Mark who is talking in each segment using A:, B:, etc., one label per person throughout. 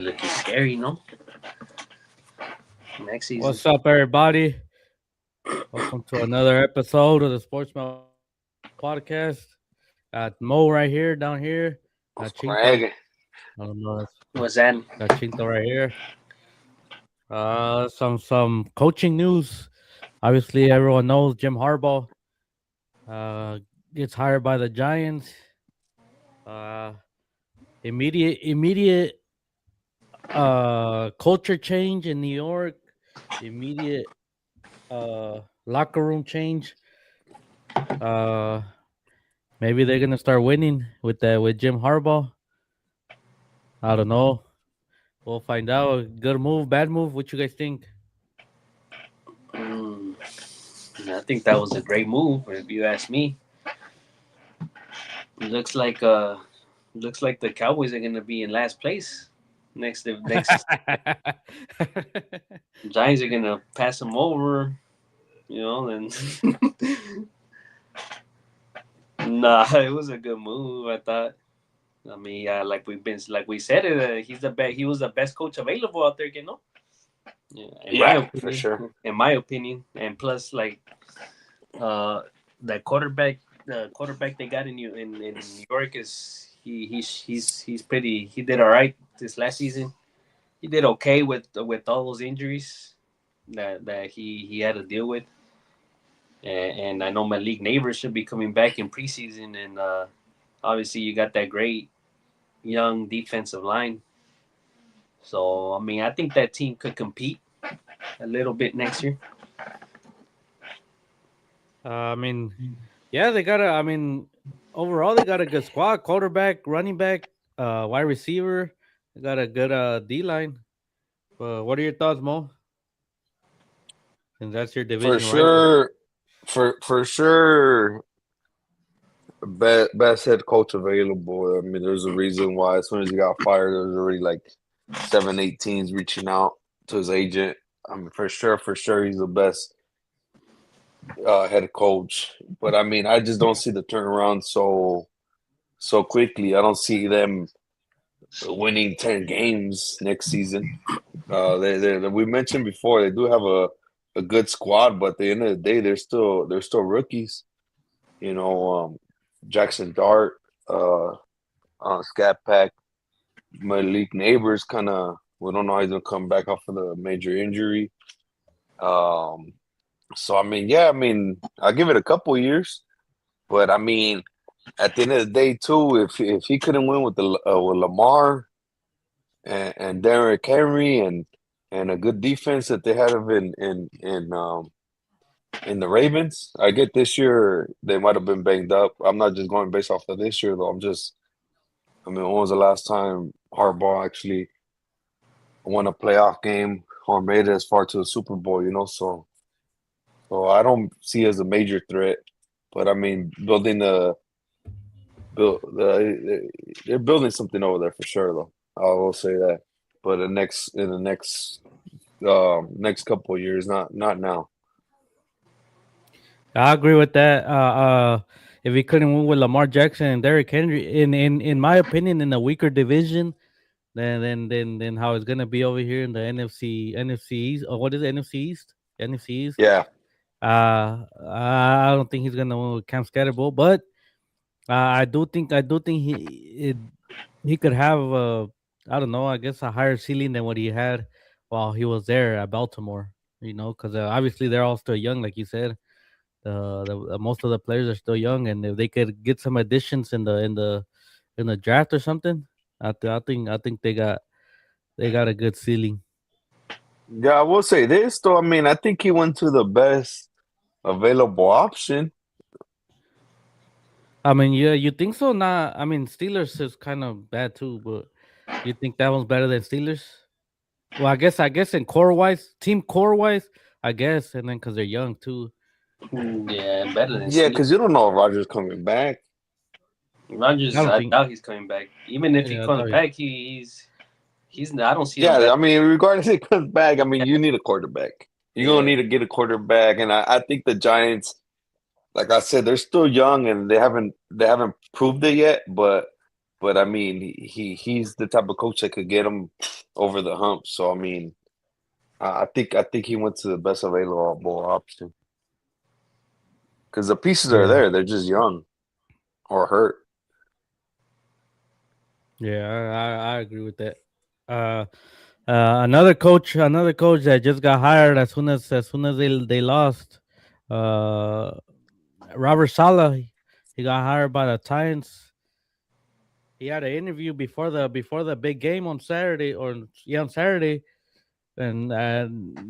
A: Looking scary, no? Next season.
B: What's up, everybody? Welcome to another episode of the Sportsman Podcast. Got Mo right here, down here. Got
C: What's
B: Chinto.
C: cracking?
B: I don't know.
A: What's that?
B: Got Chinto right here. Some coaching news. Obviously, everyone knows Jim Harbaugh uh, gets hired by the Giants. Uh, immediate culture change in New York. Immediate locker room change. Uh, Maybe they're gonna start winning with Jim Harbaugh. I don't know. We'll find out. Good move, bad move. What you guys think?
A: Mm, I think that was a great move, if you ask me. Looks like looks like the Cowboys are gonna be in last place next. Giants are gonna pass them over, and nah, it was a good move. I thought. I mean, like we said it. He was the best coach available out there, Yeah, in my
C: Yeah, for
A: opinion.
C: sure.
A: In my opinion, and plus, uh, the quarterback they got in New York is he's pretty. He did all right this last season. He did okay with all those injuries that he had to deal with. And I know Malik Neighbors should be coming back in preseason, and obviously you got that great young defensive line. So I mean, I think that team could compete a little bit next year.
B: I mean, yeah, they got a. I mean, overall they got a good squad: quarterback, running back, wide receiver. They got a good D line. What are your thoughts, Mo? Since that's your
C: For
B: division rival.
C: sure. For sure. Best head coach available. I mean, there's a reason why as soon as he got fired, there was already like 7, 8 teams reaching out to his agent. I mean, for sure, he's the best head coach. But I mean, I just don't see the turnaround so quickly. I don't see them winning 10 games next season. We mentioned before they do have a good squad, but at the end of the day, they're still rookies. You know, Jackson Dart, Scat Pack, Malik Neighbors, kind of. We don't know how he's gonna come back off of the major injury. Um, so I mean, yeah, I mean, I'll give it a couple years, but I mean, at the end of the day, too, if he couldn't win with Lamar and Derrick Henry and a good defense that they had of in the Ravens. I get this year they might have been banged up. I'm not just going based off of this year though. I mean, when was the last time Harbaugh actually won a playoff game or made it as far to a Super Bowl? So I don't see it as a major threat. But I mean, they're building something over there for sure though. I will say that. But next couple of years, not now.
B: I agree with that. If he couldn't win with Lamar Jackson and Derrick Henry, in my opinion, in a weaker division, then how it's gonna be over here in the NFC East, or what is it, NFC East? NFC East.
C: Yeah,
B: I don't think he's gonna win with Cam Scatterbo, but I do think he could have I don't know, I guess a higher ceiling than what he had while he was there at Baltimore. Because obviously they're all still young, like you said. Most of the players are still young, and if they could get some additions in the draft or something, I think they got a good ceiling.
C: yeah. I will say this though. I mean, I think he went to the best available option.
B: I mean, yeah, you think so? Nah, I mean, Steelers is kind of bad too, but you think that one's better than Steelers? Well, I guess in core wise, I guess, and then because they're young too.
A: Yeah, better than
C: Yeah,
A: Steve.
C: because you don't know if Rogers coming back.
B: I
A: Rodgers,
B: don't
A: I
B: think.
A: doubt he's coming back. Even if he
B: Yeah, I
A: comes
B: thought.
A: back, he's. I don't see them
C: Yeah,
A: better.
C: I mean, regardless if he comes back, I mean,
A: Yeah,
C: you need a quarterback. You're gonna
A: yeah.
C: need to get a quarterback, and I think the Giants, like I said, they're still young and they haven't proved it yet. But but I mean, he's the type of coach that could get him over the hump. So I mean, I think he went to the best available option because the pieces are
B: Yeah.
C: there. They're just young or hurt.
B: Yeah, I agree with that. Uh, another coach that just got hired as soon as they lost. Uh, Robert Sala, he got hired by the Titans. He had an interview before the big game on Saturday, on Saturday, and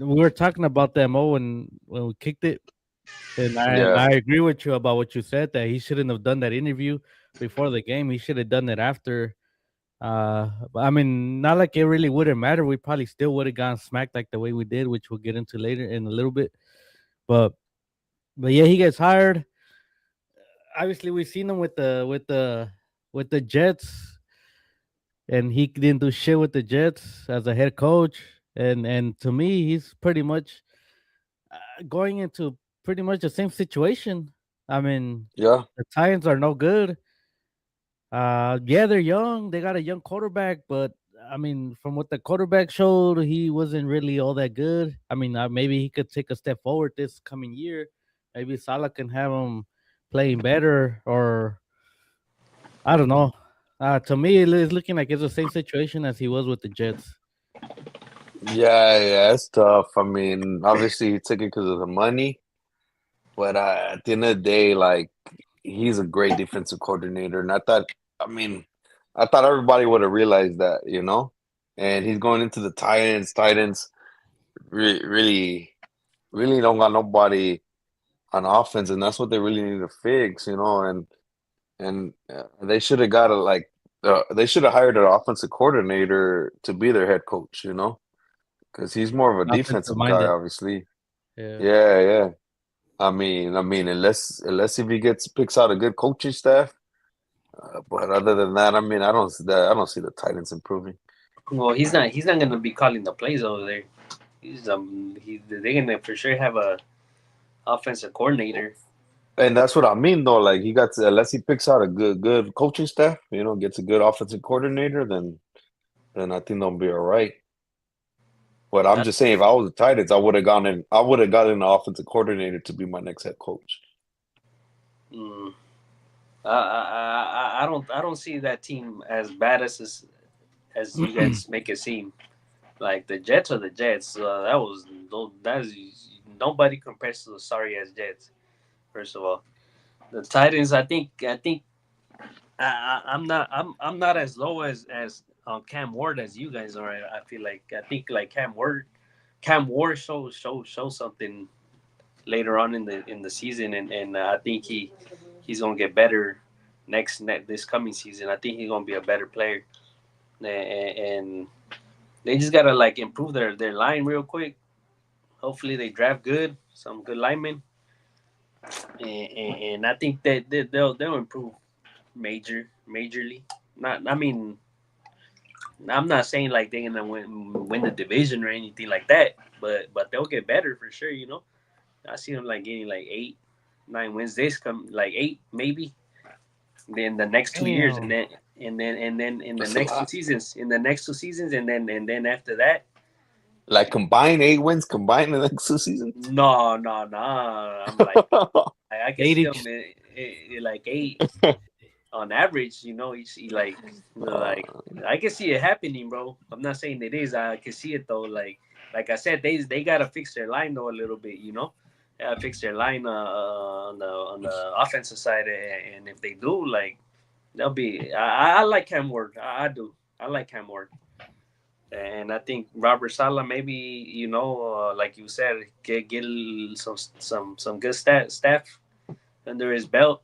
B: we were talking about that Mo when we kicked it, and I
C: Yeah,
B: agree with you about what you said that he shouldn't have done that interview before the game. He should have done it after. But I mean, not like it really wouldn't matter. We probably still would have gotten smacked like the way we did, which we'll get into later in a little bit. But but yeah, he gets hired. Obviously, we've seen him with the Jets, and he didn't do shit with the Jets as a head coach. And to me, he's pretty much going into pretty much the same situation. I mean,
C: yeah.
B: the Titans are no good. Yeah, they're young. They got a young quarterback, but I mean, from what the quarterback showed, he wasn't really all that good. I mean, maybe he could take a step forward this coming year. Maybe Salah can have him playing better, or I don't know. To me, it's looking like it's the same situation as he was with the Jets.
C: Yeah, it's tough. I mean, obviously he took it because of the money, but at the end of the day, like he's a great defensive coordinator, and I mean, I thought everybody would have realized that, you know. And he's going into the Titans. Titans really, really don't got nobody on offense, and that's what they really need to fix, you know. And they should have got they should have hired an offensive coordinator to be their head coach, you know, because he's more of a
B: Offensive
C: defensive guy,
B: minded.
C: obviously.
B: Yeah.
C: Yeah. I mean, unless if he picks out a good coaching staff, but other than that, I mean, I don't see the Titans improving.
A: Well, he's not gonna be calling the plays over there. They're gonna for sure have a offensive coordinator.
C: And that's what I mean, though. Like unless he picks out a good coaching staff, you know, gets a good offensive coordinator, then I think they'll be all right. But I'm
A: I,
C: just saying, if I was the Titans, I would have gone in. I would have gotten an offensive coordinator to be my next head coach.
A: mm, I don't see that team as bad as you guys make it seem. Like the Jets are the Jets. That's nobody compares to the sorry ass Jets. First of all, the Titans. I think I'm not as low as Cam Ward as you guys are. I feel like I think like Cam Ward show something later on in the season, and I think he's gonna get better this coming season. I think he's gonna be a better player, and they just gotta like improve their line real quick. Hopefully they draft some good linemen, and I think that they'll improve majorly. Not I mean I'm not saying like they're gonna win the division or anything like that, but they'll get better for sure. I see them like getting like 8, 9 wins. This come like 8 maybe. Then the next 2 years, and
B: Damn.
A: then in the
C: That's a
A: next two
C: lot.
A: seasons, and then after that,
C: Like combine 8 wins, combine the next 2 seasons.
A: no. I'm like I can see
B: 80.
A: them like 8 on average. Like I can see it happening, bro. I'm not saying it is. I can see it though. Like I said, they gotta fix their line though a little bit. They gotta fix their line on the offensive side, and if they do, like they'll be. I like Cam Ward. I do. I like Cam Ward. And I think Robert Sala, maybe like you said, get some good staff under his belt,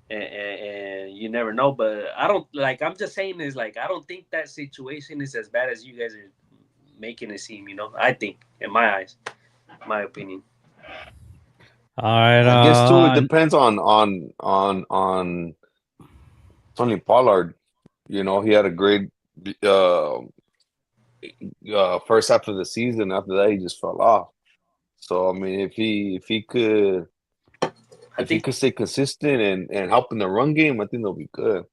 A: and you never know. But I don't like. I'm just saying is like I don't think that situation is as bad as you guys are making it seem. I think in my eyes, my opinion.
B: All right.
C: I guess too, it depends on Tony Pollard. You know, he had a great uh, first half of the season. After that, he just fell off. So I mean,
A: I
C: if he
A: think
C: could stay consistent and help in the run game, I think they'll be good.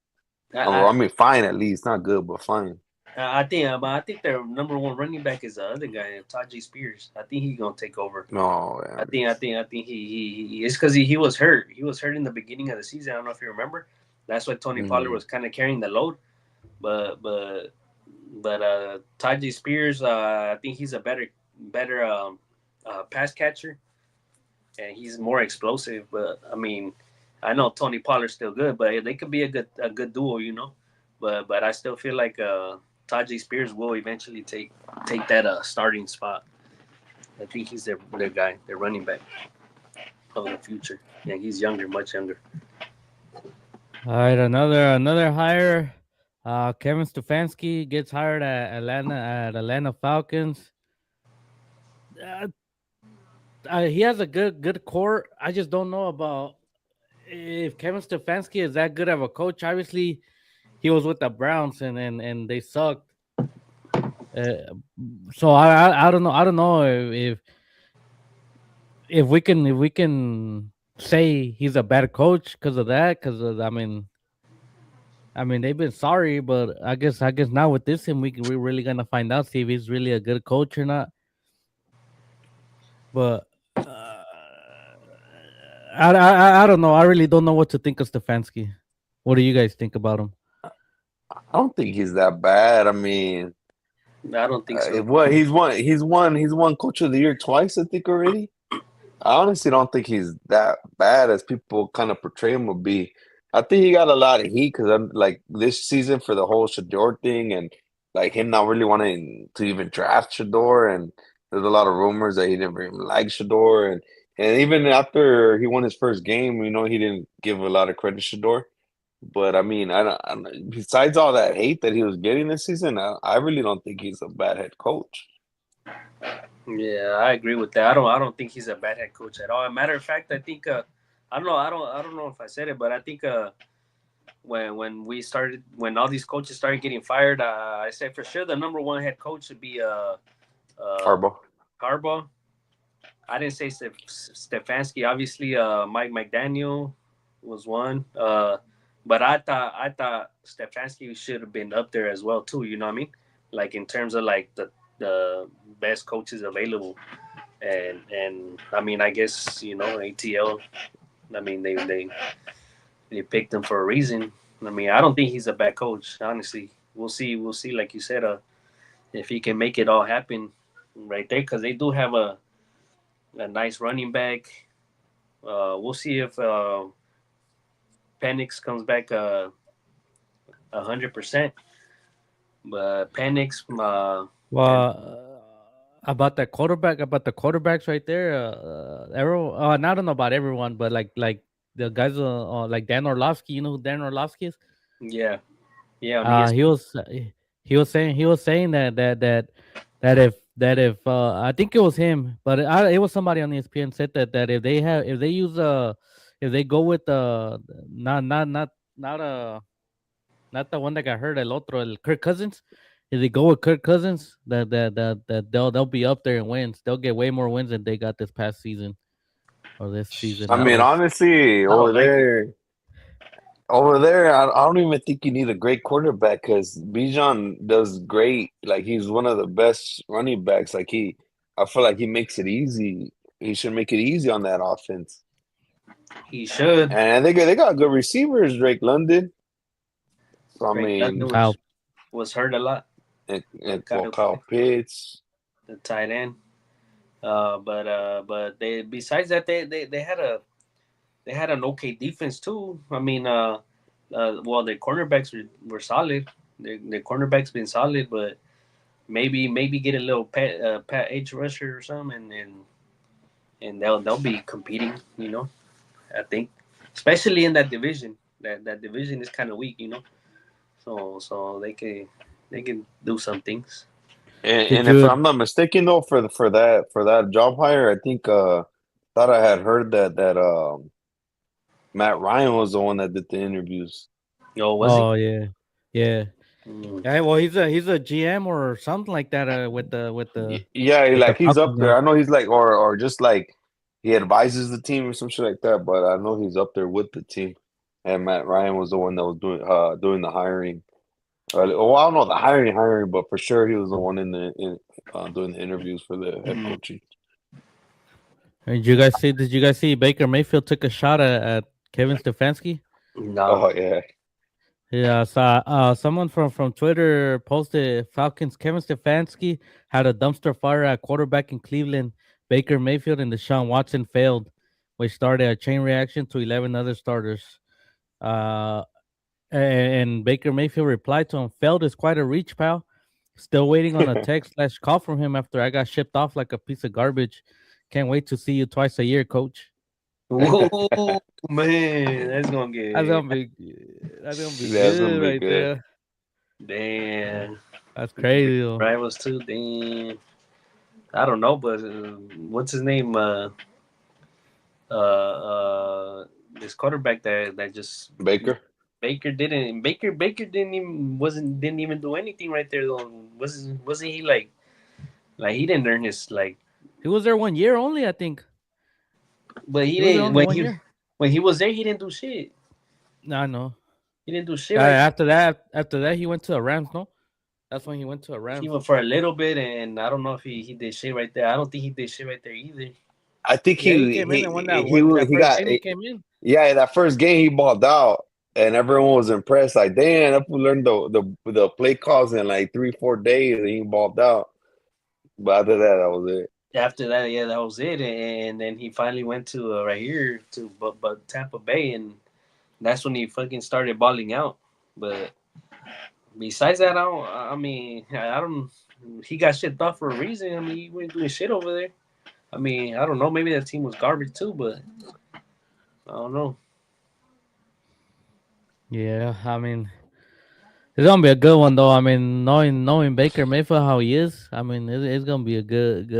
C: Or,
A: I,
C: I mean, fine at least, not good, but fine.
A: I think their number one running back is the other guy, Tajay Spears. I think he's gonna take over.
C: No, yeah.
A: I think it's because he was hurt. He was hurt in the beginning of the season. I don't know if you remember. That's why Tony Pollard was kind of carrying the load. But Tajay Spears, I think he's a better pass catcher, and he's more explosive. But I mean, I know Tony Pollard's still good, but they could be a good duo, you know. But I still feel like Tajay Spears will eventually take that starting spot. I think he's their guy, their running back of the future. Yeah, he's younger, much younger.
B: All right, another hire. Kevin Stefanski gets hired at Atlanta Falcons. He has a good core. I just don't know about if Kevin Stefanski is that good of a coach. Obviously, he was with the Browns and they sucked. So I don't know. I don't know if we can say he's a bad coach because of that. Because I mean they've been sorry, but I guess now with this him we're really gonna find out see if he's really a good coach or not. But I don't know. I really don't know what to think of Stefanski. What do you guys think about him?
C: I don't think he's that bad. I mean,
A: I don't think so.
C: what he's won Coach of the Year twice, I think already. I honestly don't think he's that bad as people kind of portray him to be. I think he got a lot of heat because I'm like this season for the whole Shador thing and like him not really wanting to even draft Shador, and there's a lot of rumors that he didn't even like Shador, and even after he won his first game, he didn't give a lot of credit to Shador. But I mean, I don't, besides all that hate that he was getting this season, I really don't think he's a bad head coach.
A: Yeah, I agree with that. I don't think he's a bad head coach at all. As a matter of fact, I think I don't know. I don't know if I said it, but I think when all these coaches started getting fired, I said for sure the number one head coach should be
C: Harbaugh.
A: Harbaugh. I didn't say Stefanski. Obviously, Mike McDaniel was one. But I thought Stefanski should have been up there as well too. You know what I mean? Like in terms of like the best coaches available, and I mean I guess ATL. I mean they picked him for a reason. I mean I don't think he's a bad coach. Honestly, we'll see. We'll see. Like you said, if he can make it all happen right there, because they do have a nice running back. We'll see if Penix comes back 100%. But Penix,
B: about the quarterbacks right there. Everyone, I don't know about everyone, but like the guys, like Dan Orlovsky. You know who Dan Orlovsky is?
A: yeah, yeah.
B: He was saying that if I think it was him, but it was somebody on ESPN said that if they go with not the one that got hurt, Kirk Cousins. If they go with Kirk Cousins, that they'll be up there in wins. They'll get way more wins than they got this past season or this season.
C: I mean, honestly, over there, I don't even think you need a great quarterback because Bijan does great. Like he's one of the best running backs. I feel like he makes it easy. He should make it easy on that offense.
A: He should.
C: And they got good receivers, Drake London. So I
A: Drake
C: mean,
A: London was hurt a lot.
C: And Kyle Pitts,
A: the tight end. But they besides that they had an okay defense too. I mean, well, their cornerbacks were solid. Their cornerbacks been solid, but maybe get a little pat edge rusher or something, and they'll be competing. I think, especially in that division. That division is kind of weak. So they can do some things.
C: And if I'm not mistaken, though, for that job hire, I think thought I had heard that Matt Ryan was the one that did the interviews.
A: Oh, was he?
B: Yeah. Yeah, well, he's a GM or something like that. With the
C: he's up there. I know he's like or just like he advises the team or some shit like that. But I know he's up there with the team. and Matt Ryan was the one that was doing the hiring. Well, I don't know the hiring, but for sure he was the one doing the interviews for the head
A: Mhm.
C: coaching.
B: Did you guys see? Did you guys see Baker Mayfield took a shot at Kevin Stefanski?
A: No.
C: Oh yeah,
B: Yeah, so someone from Twitter posted Falcons Kevin Stefanski had a dumpster fire at quarterback in Cleveland. Baker Mayfield and Deshaun Watson failed, which started a chain reaction to 11 other starters. Uh, and Baker Mayfield replied to him, "Failed is quite a reach, pal. Still waiting on a text/call from him after I got shipped off like a piece of garbage. Can't wait to see you twice a year, coach."
A: Ooh, man, that's gonna
B: That's
A: get
B: gonna be that's gonna be
C: that's gonna
B: good
C: be
B: right
C: good.
B: there.
A: damn.
B: That's crazy though.
A: Rivals too. Damn. I don't know, but what's his name? This quarterback that just
C: Baker.
A: Baker didn't even do anything right there though. Wasn't he like he didn't earn his like,
B: He was there 1 year only, I think.
A: but he
B: He was there
A: didn't
B: only 1 year.
A: when he was there he didn't do shit.
B: No, no.
A: He didn't do shit right.
B: After that, he went to the Rams. No, that's when he went to the
A: He
B: Rams.
A: went for a little bit, and I don't know if he did shit right there. I don't think he did shit right there either.
C: I think
B: Yeah, he came in and won that
C: he
B: first
C: got
B: game. He came in.
C: yeah, that first game he balled out, and everyone was impressed. Like, damn, that fool learned the play calls in like 3-4 days, and he balled out. But after that, that was it.
A: After that, yeah, that was it, and then he finally went to right here to but Tampa Bay, and that's when he fucking started balling out. But besides that, I don't. I mean, I don't. He got shit off for a reason. I mean, he wasn't doing shit over there. I mean, I don't know. Maybe that team was garbage too, but I don't know.
B: Yeah, I mean, it's gonna be a good one though. I mean, knowing Baker Mayfield how he is, I mean, it's gonna be a
C: Yeah, he's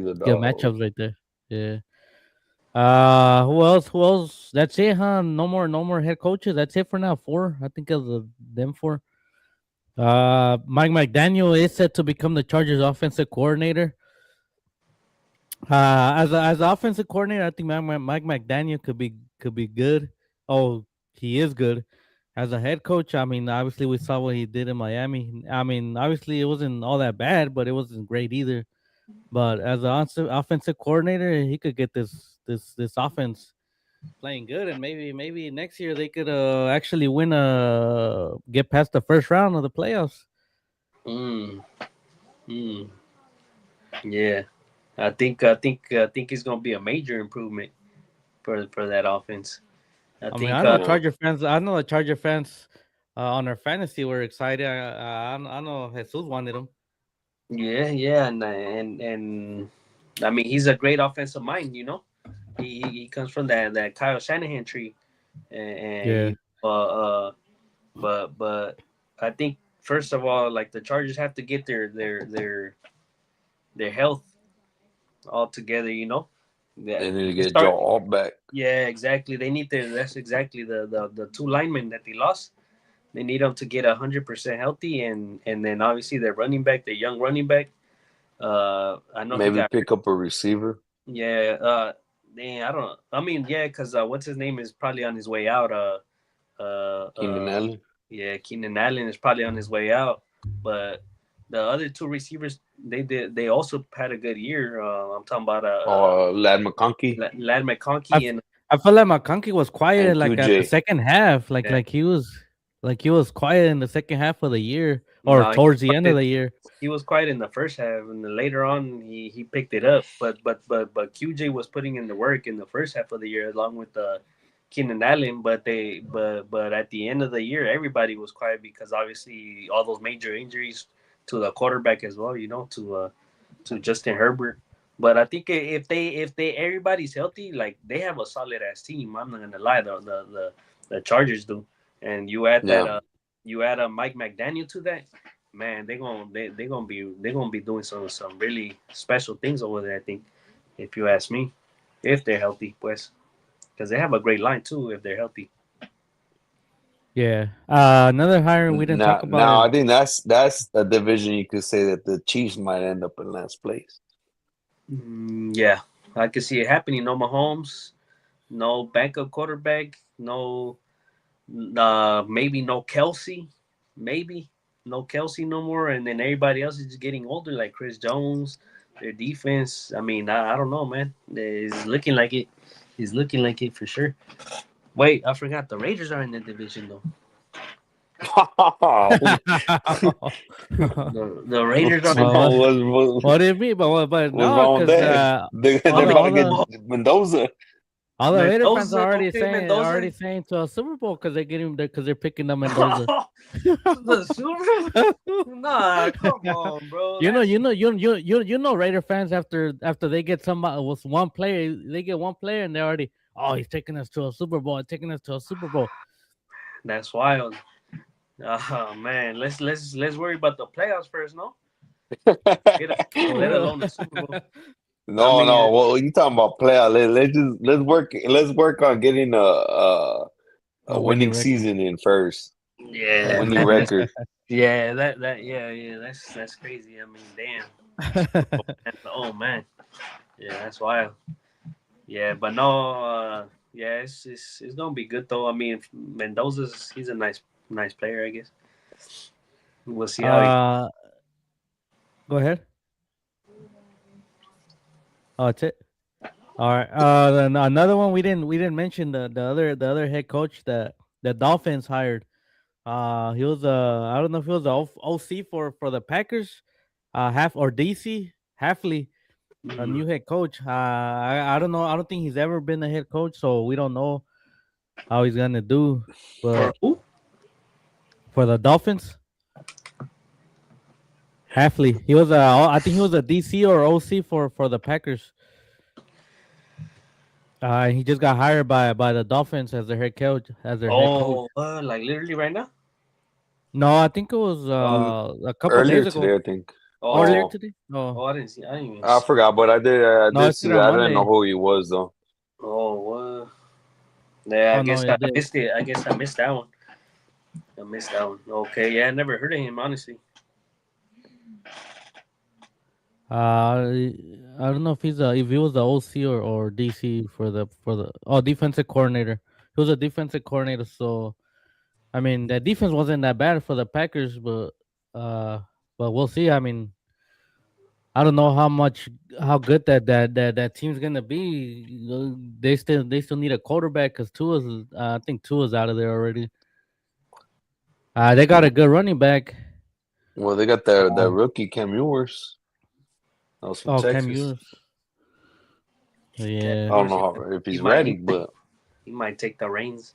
C: a
B: good
C: dog.
B: matchups right there. Yeah. Who else? Who else? That's it, huh? No more head coaches. That's it for now. Four. I think of them four. Mike McDaniel is set to become the Chargers offensive coordinator. As an offensive coordinator, I think Mike McDaniel could be good. Oh, he is good. As a head coach, I mean, obviously we saw what he did in Miami. I mean, obviously it wasn't all that bad, but it wasn't great either. But as an offensive coordinator, he could get this offense playing good, and maybe next year they could actually get past the first round of the playoffs.
A: Mm, mm, yeah, I think it's gonna be a major improvement for that offense. I
B: I mean,
A: think.
C: Yeah,
B: I know the Charger fans on their fantasy were excited. I know Jesus wanted them.
A: Yeah, yeah, and I mean he's a great offensive mind. You know, he comes from that Kyle Shanahan tree, and
B: Yeah,
A: but I think first of all, like the Chargers have to get their health all together. You know, yeah,
C: they need to
A: they
C: get Joe
A: start.
C: Alt back.
A: Yeah, exactly. They need their. That's exactly the two linemen that they lost. They need them to get 100% healthy, and then obviously their running back, their young running back. I know he
C: Maybe
A: got hurt.
C: pick up a receiver.
A: Yeah. I don't. I mean, yeah, because what's his name is probably on his way out.
C: Keenan Allen.
A: Yeah, Keenan Allen is probably on his way out, but the other two receivers, they also had a good year. I'm talking about
C: Lad McConkey
A: Lad
B: I,
A: McConkey
B: f-
A: and
B: I felt like McConkey was quiet
C: and
B: like at the
C: QJ.
B: second half,
A: yeah.
B: like he was quiet in the second half of the year or
A: No,
B: towards the end of the year.
A: he was quiet in the first half, and then later on he picked it up. But QJ was putting in the work in the first half of the year along with Keenan Allen. But at the end of the year, everybody was quiet because obviously all those major injuries to the quarterback as well. You know, to Justin Herbert. But I think if they everybody's healthy, like they have a solid ass team. I'm not gonna lie, the Chargers do, and
C: Yeah,
A: you add a Mike McDaniel to that, man, they gonna be doing some really special things over there. I think, if you ask me, if they're healthy, pues, because they have a great line too if they're healthy.
B: Yeah. Another hiring we didn't talk about
C: now
B: is
C: I think that's a division you could say that the Chiefs might end up in last place.
A: Yeah, I can see it happening. No Mahomes, no backup quarterback, no Maybe no Kelsey, maybe no Kelsey no more, and then everybody else is just getting older, like Chris Jones. Their defense, I mean, I don't know, man. It's looking like it. It's looking like it for sure. Wait, I forgot the Raiders are in the division though. The Raiders are
C: What's
A: in
B: Well,
A: the
C: wrong?
B: what do you mean? But
C: What's
B: no,
C: wrong with
B: because
C: that?
B: all
C: They're
B: the
C: about to
B: all
C: get
B: the
C: Mendoza.
B: all the Raider fans
A: Mendoza.
B: are
A: Okay, Mendoza.
B: already saying to a Super Bowl because they're getting because they're picking up Mendoza.
A: The Super. Nah, come on, bro. That's
B: You know Raider fans after they get somebody with one player, they get one player and they're already he's taking us to a Super Bowl, taking us to a Super Bowl.
A: that's wild. Oh man, let's worry about the playoffs first, no? Let alone the Super Bowl. I
C: No,
A: mean,
C: no. Well, you talking about playoff? Let's work on getting a
B: A winning
C: winning
B: record.
C: season in first. A
A: yeah,
C: winning
A: man.
C: record.
A: Yeah, yeah. That's crazy. I mean, damn. Oh man, yeah, that's wild. Yeah, but no, yeah, it's gonna be good though. I mean, he's a nice player, I guess. We'll see how he.
B: uh, Go ahead. Oh, that's it. All right. Then another one we didn't mention the other head coach that the Dolphins hired. He was I don't know if he was the OC for the Packers, half or DC Halfley, a new head coach. I don't know. I don't think he's ever been a head coach, so we don't know how he's gonna do.
A: For
B: But
A: who?
B: for the Dolphins, Halfley, he was I think he was a DC or OC for the Packers. He just got hired by the Dolphins as their head coach. As their head coach.
A: Oh, like literally right now.
B: No, I think it was
C: Um,
B: a couple
C: Earlier
B: days ago.
C: today, I think.
B: Earlier
A: Oh,
B: today. No,
A: I didn't see. I didn't even.
C: I forgot, but I did. I
B: no,
C: did
B: it's
C: see.
B: on
C: I didn't know
B: Monday.
C: who he was though.
A: Oh, what? Yeah, I
B: Oh no,
A: guess I
B: it did.
A: missed it. I guess I missed that one. I missed that one. Okay, yeah, I never heard of him honestly.
B: I don't know if he was the OC or DC for the defensive coordinator. He was a defensive coordinator, so I mean the defense wasn't that bad for the Packers, uh, but we'll see. I mean, I don't know how good that team's gonna be. They still need a quarterback because I think Tua's out of there already. They got a good running back.
C: Well, they got the rookie Cam Ewers. That was from
B: Cam
C: Texas.
B: Ewers.
A: Yeah,
C: I
B: Yeah.
C: don't
A: yours,
C: know
A: yeah.
C: if
A: He
C: he's
A: might
C: ready, but
A: he might take the reins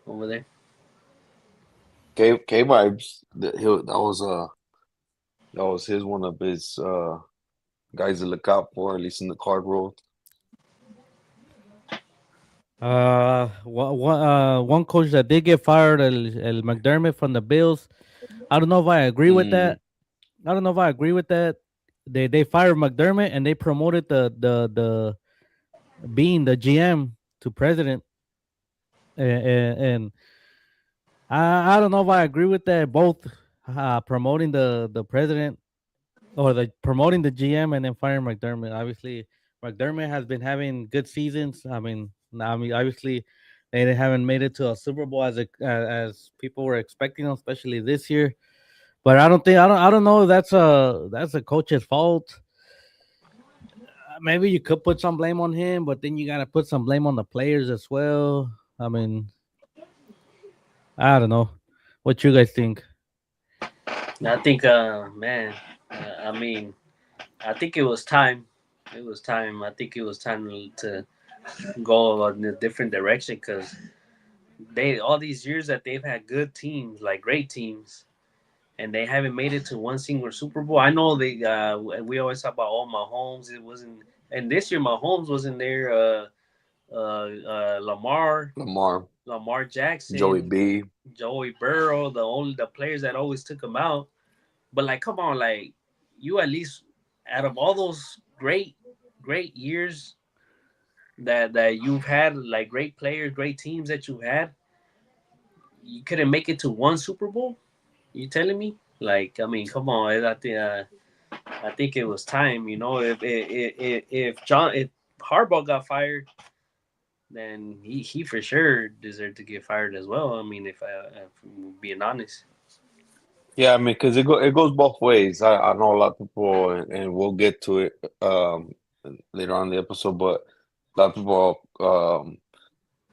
A: over there.
C: K vibes. That was his one of his guys to look out for, at least in the card world.
B: One coach that did get fired, El McDermott from the Bills. I don't know if I agree with
C: Mm,
B: that. I don't know if I agree with that. They fired McDermott and they promoted the being the GM to president, and I don't know if I agree with that. Both promoting the president or the promoting the GM and then firing McDermott. Obviously, McDermott has been having good seasons. I mean, obviously, they haven't made it to a Super Bowl as people were expecting, them, especially this year. But I don't know if that's a coach's fault. Maybe you could put some blame on him, but then you gotta put some blame on the players as well. I mean, I don't know. What you guys think?
A: I think, man, I mean, I think it was time. It was time. I think it was time to go in a different direction because they all these years that they've had good teams, like great teams, and they haven't made it to one single Super Bowl. I know they. We always talk about Mahomes. It wasn't, and this year Mahomes wasn't there. Lamar,
C: Lamar,
A: Lamar
C: Joey
A: Jackson,
C: B.
A: Joey Burrow, the players that always took him out. But like, come on, like you at least out of all those great years that you've had, like great players, great teams that you've had, you couldn't make it to one Super Bowl. You telling me? Like, I mean, come on. I think it was time. You know, if Harbaugh got fired, then he for sure deserved to get fired as well. I mean, if I'm being honest.
C: Yeah, I mean, because it goes both ways. I know a lot of people, and we'll get to it later on in the episode, but a lot of people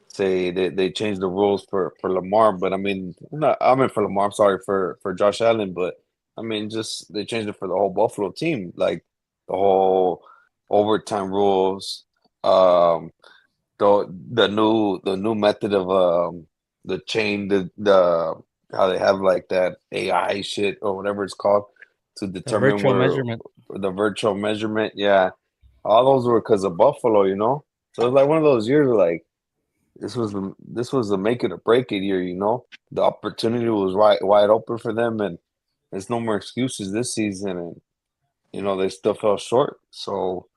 C: say they changed the rules for Lamar, but I mean, not I mean for Lamar. I'm sorry for Josh Allen, but I mean, just they changed it for the whole Buffalo team, like the whole overtime rules, um, the new method of the chain, the how they have like that AI shit or whatever it's called to
B: The
C: determine
B: virtual
C: where
B: measurement.
C: the virtual measurement. Yeah, all those were because of Buffalo, you know. So it's like one of those years like this was the make it or break it year, you know. The opportunity was wide open for them, and there's no more excuses this season, and they still fell short. So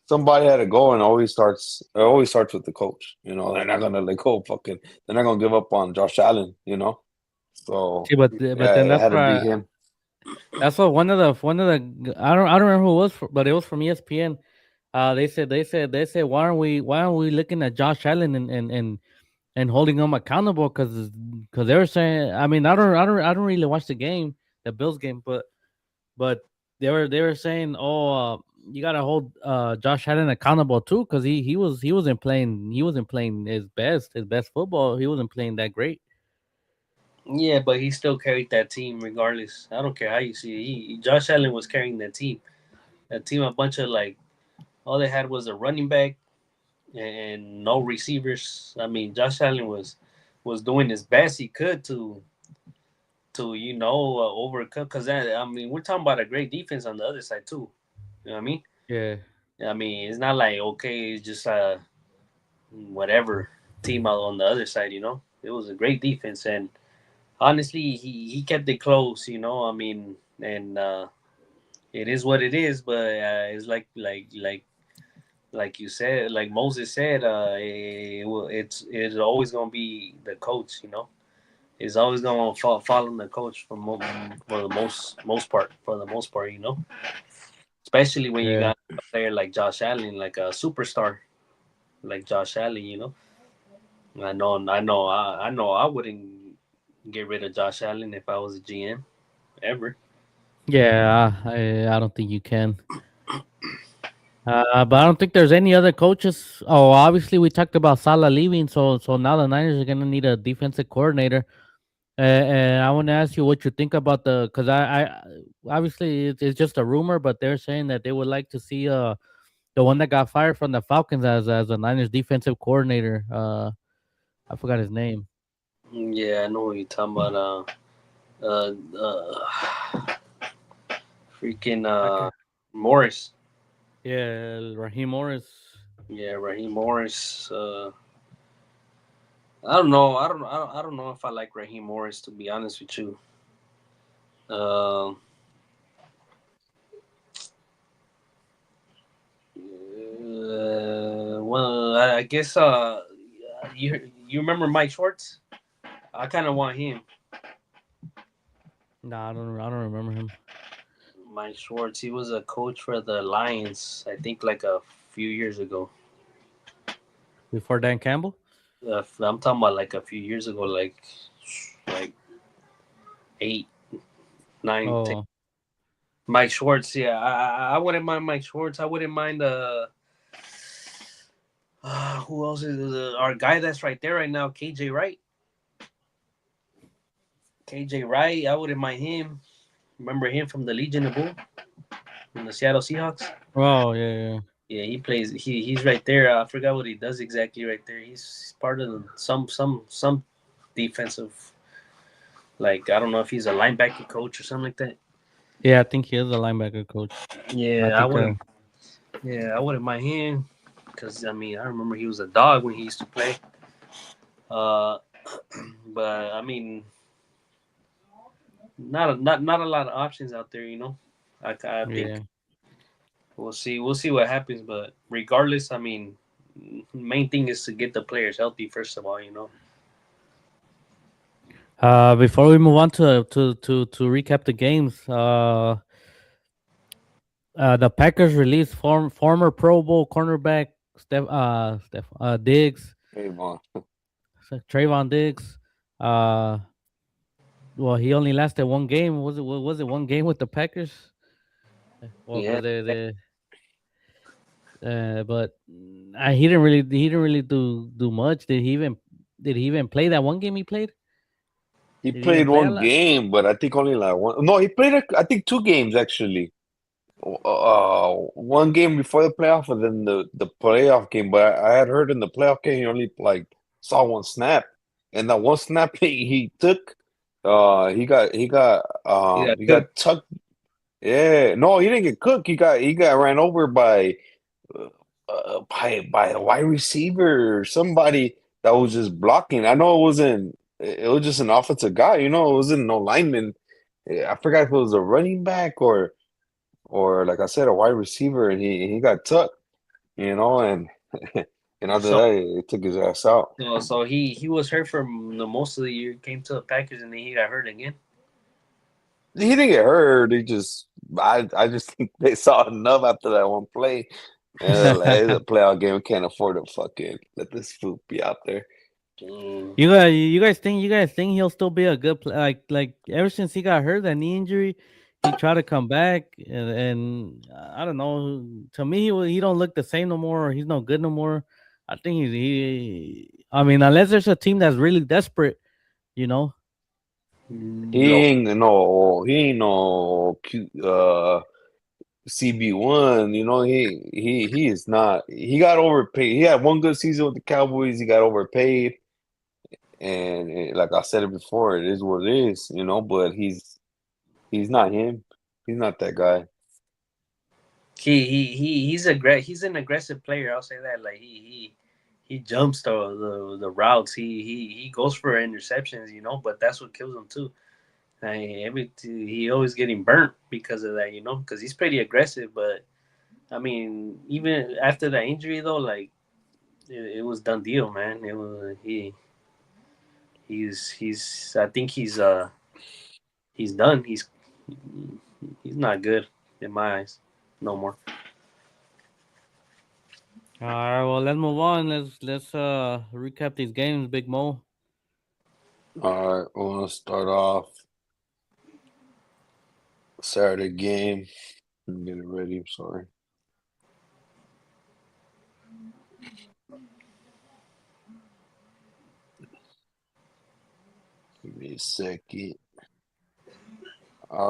C: somebody had to go, and it always starts with the coach. They're not gonna let go. They're not gonna give up on Josh Allen. So
B: See, but
C: yeah,
B: then
C: it had to be him.
B: that's what one of the I don't remember who it was, but it was from ESPN. They said why aren't we looking at Josh Allen and holding him accountable because they were saying, I mean, I don't really watch the Bills game, but they were saying, oh, you gotta hold Josh Allen accountable too because he wasn't playing his best football. He wasn't playing that great.
A: Yeah, but he still carried that team regardless. I don't care how you see it. Josh Allen was carrying that team. That team, a bunch of like all they had was a running back and no receivers. I mean, Josh Allen was doing his best he could to overcome. Because I mean, we're talking about a great defense on the other side too. You know what I mean?
B: Yeah.
A: I mean, it's not like okay, it's just whatever team out on the other side. It was a great defense, and honestly, he kept it close. I mean, and it is what it is. But it's like you said, like Moses said, it's always gonna be the coach. It's always gonna follow the coach for the most part. For the most part, especially when you
B: Yeah.
A: got a player like Josh Allen, like a superstar like Josh Allen. I know, I wouldn't get rid of Josh Allen if I was a GM ever.
B: Yeah, I don't think you can. But I don't think there's any other coaches. Oh, obviously we talked about Salah leaving, so now the Niners are gonna need a defensive coordinator. And I want to ask you what you think about because I obviously it's just a rumor, but they're saying that they would like to see the one that got fired from the Falcons as a Niners defensive coordinator. I forgot his name.
A: Yeah, I know what you're talking about. Freaking
B: I can,
A: Morris.
B: yeah, Raheem Morris.
A: Yeah, Raheem Morris. I don't know. I don't know if I like Raheem Morris, to be honest with you. Um, well, I guess you remember Mike Schwartz? I kind of want him.
B: No, I don't remember him.
A: Mike Schwartz. He was a coach for the Lions. I think like a few years ago.
B: Before Dan Campbell.
A: I'm talking about like a few years ago, like eight, nine, 10.
B: Oh,
A: Mike Schwartz. Yeah, I wouldn't mind Mike Schwartz. I wouldn't mind who else is our guy that's right there right now? KJ Wright. KJ Wright. I wouldn't mind him. Remember him from the Legion of Boom from the Seattle Seahawks?
B: oh yeah,
A: Yeah, he plays. He's right there. I forgot what he does exactly right there. He's part of some defensive. Like I don't know if he's a linebacker coach or something like that.
B: yeah. I think he is a linebacker coach. I
A: Yeah, I
B: think.
A: wouldn't. Yeah, I wouldn't mind him because I mean I remember he was a dog when he used to play. Uh, but I mean not a lot of options out there. I think
B: Yeah.
A: we'll see what happens. But regardless, I mean, main thing is to get the players healthy first of all.
B: Before we move on to recap the games, the Packers released former Pro Bowl cornerback Steph Diggs.
C: Trayvon.
B: So Trayvon Diggs. Uh, well, he only lasted one game. Was it one game with the Packers? Well,
A: Yeah.
B: because but he didn't really do much. Did he even play that one game he played?
C: He
B: Did he even
C: played
B: play a
C: one
B: lot?
C: game, but I think only like one. No, he played I think 2 games actually. One game before the playoff, and then the playoff game. But I had heard in the playoff game he only like saw one snap, and that one snap he took,
A: He got
C: he
A: cooked.
C: got tucked. Yeah, no, he didn't get cooked. He got ran over uh, by a wide receiver or somebody that was just blocking. I know it wasn't. It was just an offensive guy. You know, it wasn't no lineman. I forgot if it was a running back or like I said, a wide receiver, and he got tucked, and and after
A: So
C: that, it took his ass out.
A: so he was hurt for the most of the year. Came to the Packers and then he got hurt again.
C: He didn't get hurt. I just think they saw enough after that one play, and they're like, it's a playoff game. We can't afford to fucking let this fool be out there.
A: Mm.
B: You guys think he'll still be a good like ever since he got hurt that knee injury, he tried to come back and I don't know. To me, he don't look the same no more. Or he's no good no more. I think I mean, unless there's a team that's really desperate, you know.
A: No.
C: He ain't no cute CB1. He is not. He got overpaid. He had one good season with the Cowboys. He got overpaid. And like I said it before, it is what it is, but he's not him. He's not that guy.
A: He's an aggressive player. I'll say that. Like he jumps the routes. He goes for interceptions. But that's what kills him too. He always getting burnt because of that. Because he's pretty aggressive. But I mean, even after that injury though, like it was done deal, man. It was he's I think he's done. He's not good in my eyes no more.
B: All right, well, let's move on. Let's recap these games, Big Mo.
C: All right, I want to start off Saturday game. Let me get it ready. I'm sorry. Give me a second.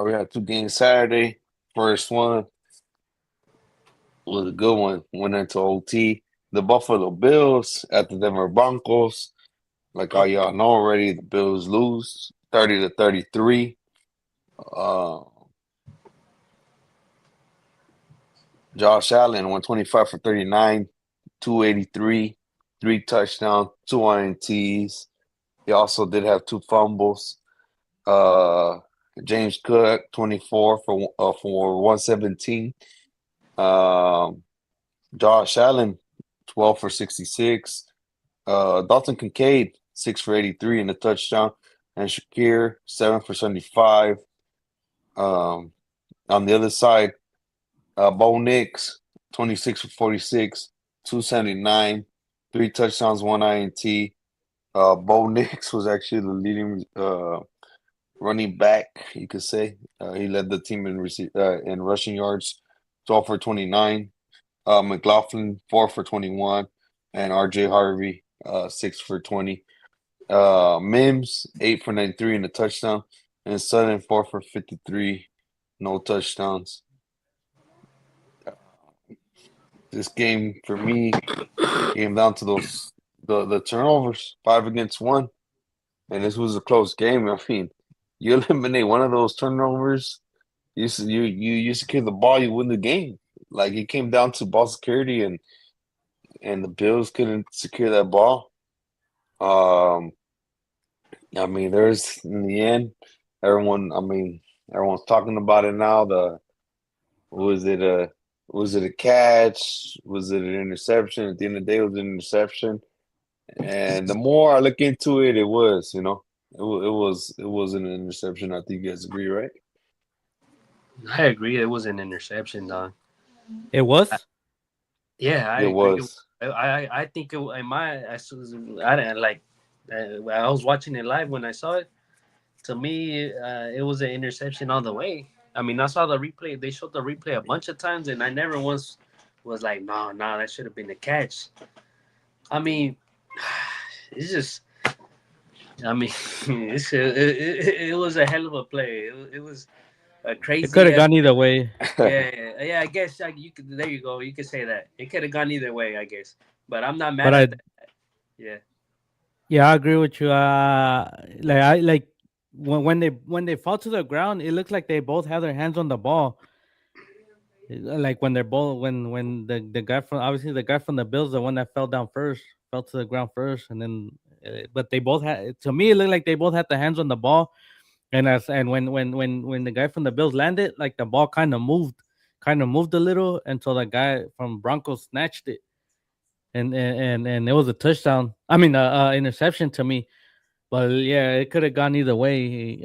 C: We had 2 games Saturday. First one was a good one. Went into OT. The Buffalo Bills at the Denver Broncos. Like all y'all know already, the Bills lose 30-33. Uh, Josh Allen went 25 for 39, 283, 3 touchdowns, 2 INTs. He also did have 2 fumbles. James Cook 24 for 117. Josh Allen 12 for 66. Dalton Kincaid 6 for 83 and a touchdown, and Shakir 7 for 75. On the other side, Bo Nix 26 for 46, 279, 3 touchdowns, 1 INT. Bo Nix was actually the leading running back, you could say. He led the team in rushing yards, 12 for 29. McLaughlin 4 for 21, and RJ Harvey 6 for 20. Mims 8 for 93 and a touchdown, and Sutton 4 for 53, no touchdowns. This game for me came down to the turnovers, 5-1, and this was a close game. I mean, you eliminate one of those turnovers, you secure the ball, you win the game. Like it came down to ball security, and the Bills couldn't secure that ball. I mean, there's in the end, everyone's talking about it now. Was it a was it a catch? Was it an interception? At the end of the day, it was an interception. And the more I look into it, it was, it was an interception. I think you guys agree, right?
A: I agree. It was an interception, dog.
B: It was.
A: Yeah, I
C: It
A: agree.
C: was.
A: I think in my I didn't like. I was watching it live when I saw it. To me, it was an interception all the way. I mean, I saw the replay. They showed the replay a bunch of times, and I never once was like, no, no, that should have been a catch. I mean, it's just. I mean, it was a hell of a play. It was a
B: It could
A: crazy.
B: have gone either way.
A: Yeah, yeah. I guess you could. There you go. You could say that it could have gone either way. I guess, but I'm not
B: But
A: mad
B: I
A: at that. Yeah.
B: Yeah, I agree with you. Like when they fall to the ground, it looks like they both have their hands on the ball. Like when they're both when the guy from obviously the guy from the Bills, the one that fell down first, fell to the ground first, and then but they both had. To me, it looked like they both had the hands on the ball, and when the guy from the Bills landed, like the ball kind of moved a little until the guy from Broncos snatched it, and it was a touchdown. I mean, interception to me. But yeah, it could have gone either way.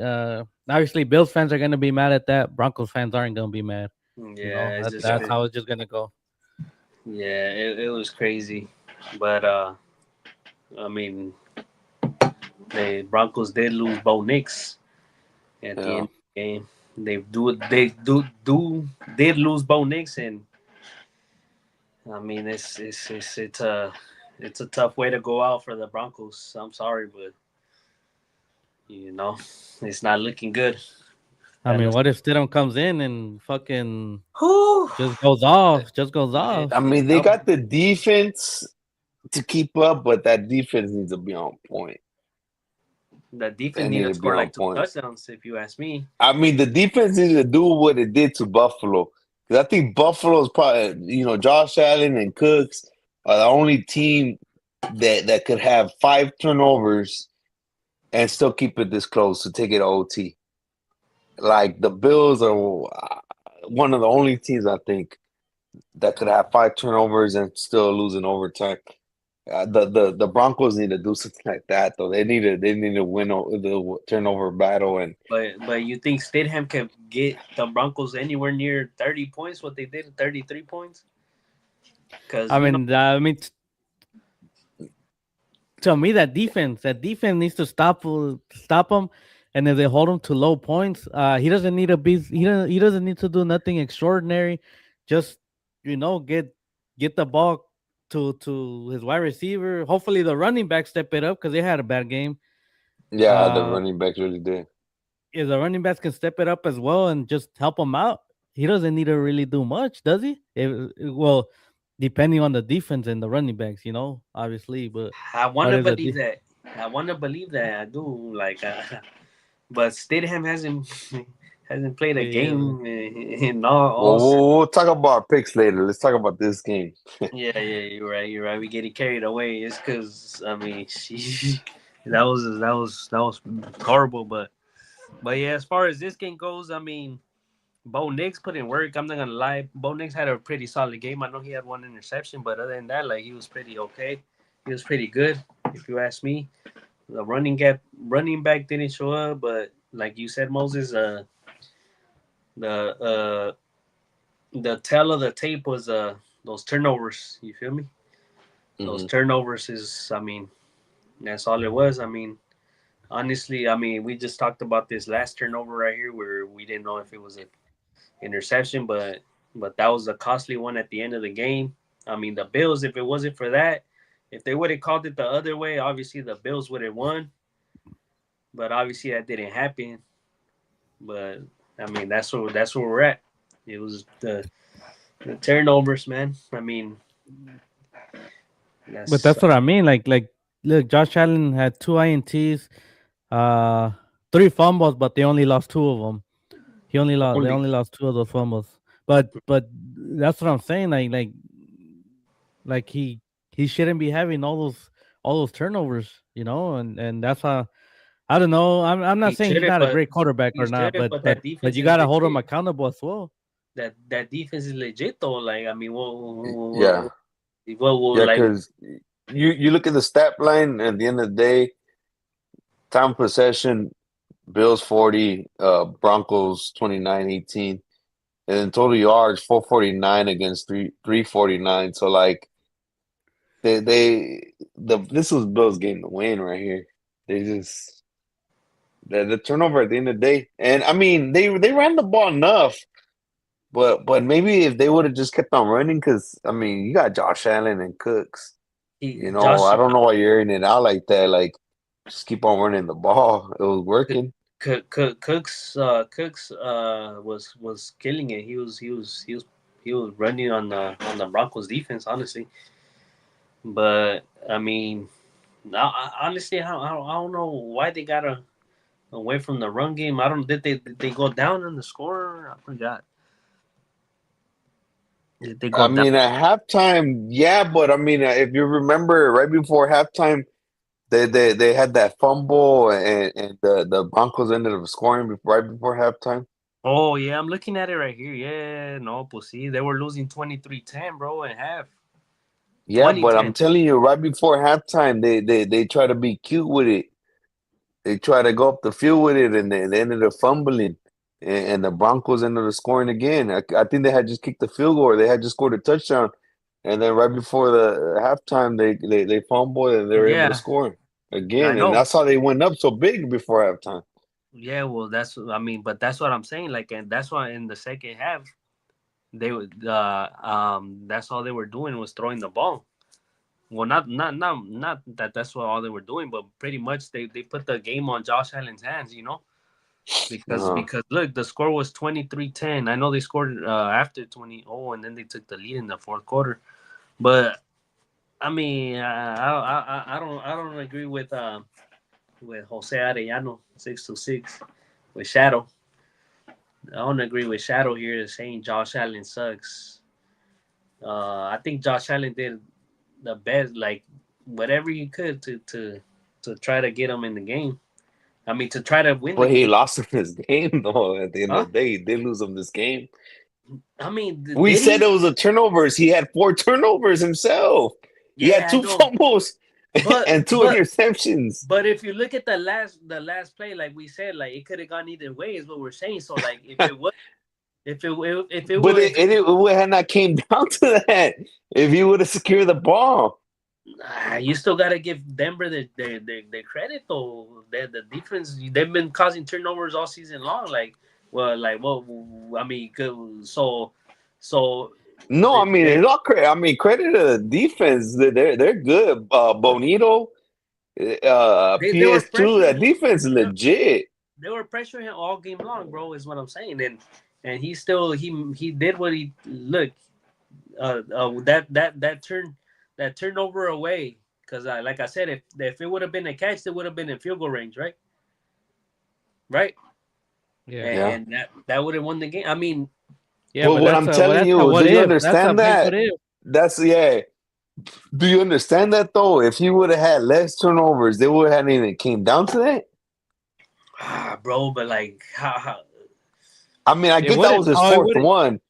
B: Obviously, Bills fans are gonna be mad at that. Broncos fans aren't gonna be mad.
A: Yeah, it's just
B: That's how it's just gonna go.
A: yeah, it was crazy, but I mean, the Broncos did lose Bo Nix at the
C: Yeah.
A: end of the game. They did lose Bo Nix, and I mean it's a tough way to go out for the Broncos. I'm sorry, but you know it's not looking good.
B: I
A: That
B: mean,
A: looks.
B: what if Stidham comes in and fucking
A: Whew.
B: just goes off? Just goes
A: It,
C: I
B: off.
C: mean, they
A: that
C: got the defense to keep up, but that defense needs to be on point.
A: the defense
C: They
A: need
C: need
A: to
C: to be
A: score
C: on
A: like two
C: point.
A: touchdowns, if you ask me.
C: I mean, the defense needs to do what it did to Buffalo. Because I think Buffalo's probably, Josh Allen and Cooks are the only team that could have 5 turnovers and still keep it this close to take it to OT. Like the Bills are one of the only teams I think that could have 5 turnovers and still lose in overtime. The Broncos need to do something like that though. They need to win the turnover battle and
A: But you think Stidham can get the Broncos anywhere near 30 points? What they did, 33 points? Because
B: To me, that defense needs to stop him, and if they hold him to low points, he doesn't need to be he doesn't need to do nothing extraordinary. Just get the ball to his wide receiver. Hopefully, the running back step it up because they had a bad game.
C: yeah, the
B: Uh,
C: running backs really did.
B: if the running backs can step it up as well and just help him out, he doesn't need to really do much, does he? Well, depending on the defense and the running backs, obviously.
A: I want
B: But
A: to
B: if the
A: believe that. I want to believe that. I do. But Stidham hasn't played a
B: yeah,
A: game in all
C: Well, we'll talk about our picks later. Let's talk about this game.
A: Yeah, you're right. You're right. We getting carried away. It's because I mean, that was horrible. But yeah, as far as this game goes, I mean, Bo Nix put in work. I'm not gonna lie. Bo Nix had a pretty solid game. I know he had one interception, but other than that, like he was pretty okay. He was pretty good, if you ask me. The running back didn't show up, but like you said, Moses, the the tell of the tape was those turnovers. You feel me? Those
C: Hmm.
A: turnovers is, I mean, that's all it was. I mean, honestly, I mean, we just talked about this last turnover right here where we didn't know if it was an interception, but that was a costly one at the end of the game. I mean, the Bills, if it wasn't for that, if they would have called it the other way, obviously the Bills would have won. But obviously that didn't happen. But I mean, that's where we're at. It was the turnovers, man. I mean,
B: but
A: that's
B: that's what I mean. Like, look, Josh Allen had 2 ints, uh, 3 fumbles, but they only lost 2 of them. They
A: only.
B: only lost 2 of those fumbles. But that's what I'm saying. Like he shouldn't be having all those turnovers, and that's how. I don't know. I'm not
A: He
B: saying
A: should
B: he's
A: have,
B: not a
A: but
B: great quarterback
A: he
B: or
A: should
B: not,
A: have.
B: but
A: But
B: but
A: that
B: but
A: defense
B: you
A: is
B: gotta hold him
A: legit.
B: accountable as well.
A: That defense is legit though. Like I mean,
C: Yeah, yeah,
A: like
C: because you look at the stat line at the end of the day, time possession, Bills 40, Broncos 29-18. and then total yards 449 against 349. So like this was Bills' game to win right here. They just the turnover at the end of the day, and I mean they ran the ball enough, but maybe if they would have just kept on running, because I mean you got Josh Allen and Cooks. I
A: Josh
C: don't know why you're airing it out like that. Like just keep on running the ball. It was working.
A: Cooks was killing it. He was running on the Broncos defense, honestly. But I mean, honestly, I don't know why they got away from the run game. I don't did they go down in the score? I forgot. Did they
C: I
A: go down?
C: mean, at halftime, yeah, but I mean, if you remember, right before halftime, they had that fumble, and the Broncos ended up scoring right before halftime.
A: Oh yeah, I'm looking at it right here. Yeah, no, pues see, they were losing 23-10, bro, and half
C: Yeah, but
A: 20-10.
C: I'm telling you, right before halftime, they try to be cute with it. They try to go up the field with it, and they ended up fumbling, and the Broncos ended up scoring again. I think they had just kicked the field goal, or they had just scored a touchdown, and then right before the halftime, they fumbled and they were able to
A: Yeah,
C: score
A: I
C: again, and
A: know.
C: that's how they went up so big before halftime.
A: Yeah, well, I mean, but that's what I'm saying. Like, and that's why in the second half, they would, that's all they were doing was throwing the ball. Well, not that that's what all they were doing, but pretty much they put the game on Josh Allen's hands,
C: Uh-huh.
A: because look, the score was 23-10. I know they scored after 20, and then they took the lead in the fourth quarter. But I mean, I don't agree with Jose Arellano 626 with Shadow. I don't agree with Shadow here saying Josh Allen sucks. I think Josh Allen did the best, like whatever he could to try to get him in the game. I mean, to try to win the
C: But he
A: game.
C: lost in this game, though. At the end
A: Huh?
C: of the day, he did lose him this game.
A: I mean,
C: We
A: did
C: said
A: he?
C: it was a turnovers. He had 4 turnovers himself. He had
A: Yeah, I
C: two
A: know.
C: fumbles
A: But
C: and two
A: but
C: interceptions.
A: but if you look at the last play, like we said, like it could have gone either way, is what we're saying. So like if it
C: But
A: was
C: it would have not came down to that if he would have secured the ball.
A: you still gotta give Denver the credit though. The defense, they've been causing turnovers all season long. I mean, so
C: No, I mean
A: they
C: it's all credit. I mean credit to the defense. They're good. Bonito,
A: they were
C: PS2.
A: pressuring
C: That
A: him.
C: defense is legit.
A: They were pressuring him all game long, bro. Is what I'm saying. And he still he did what he look. That turnover away, because like I said, if it would have been a catch, it would have been in field goal range, right? Right.
B: Yeah.
C: Yeah.
A: And that would have won the game. I mean,
B: Yeah,
C: Well,
B: but
C: what I'm telling
B: that's a
C: you, do
B: what
C: you
B: if. That's a
C: understand
B: big what
C: that?
B: if.
C: That's yeah. Do you understand that though? If he would have had less turnovers, they would have even came down to that.
A: bro, but like,
C: I mean, I
B: It
C: get that
B: wouldn't.
C: was his
B: Oh, it
C: fourth
B: wouldn't.
C: one,
B: It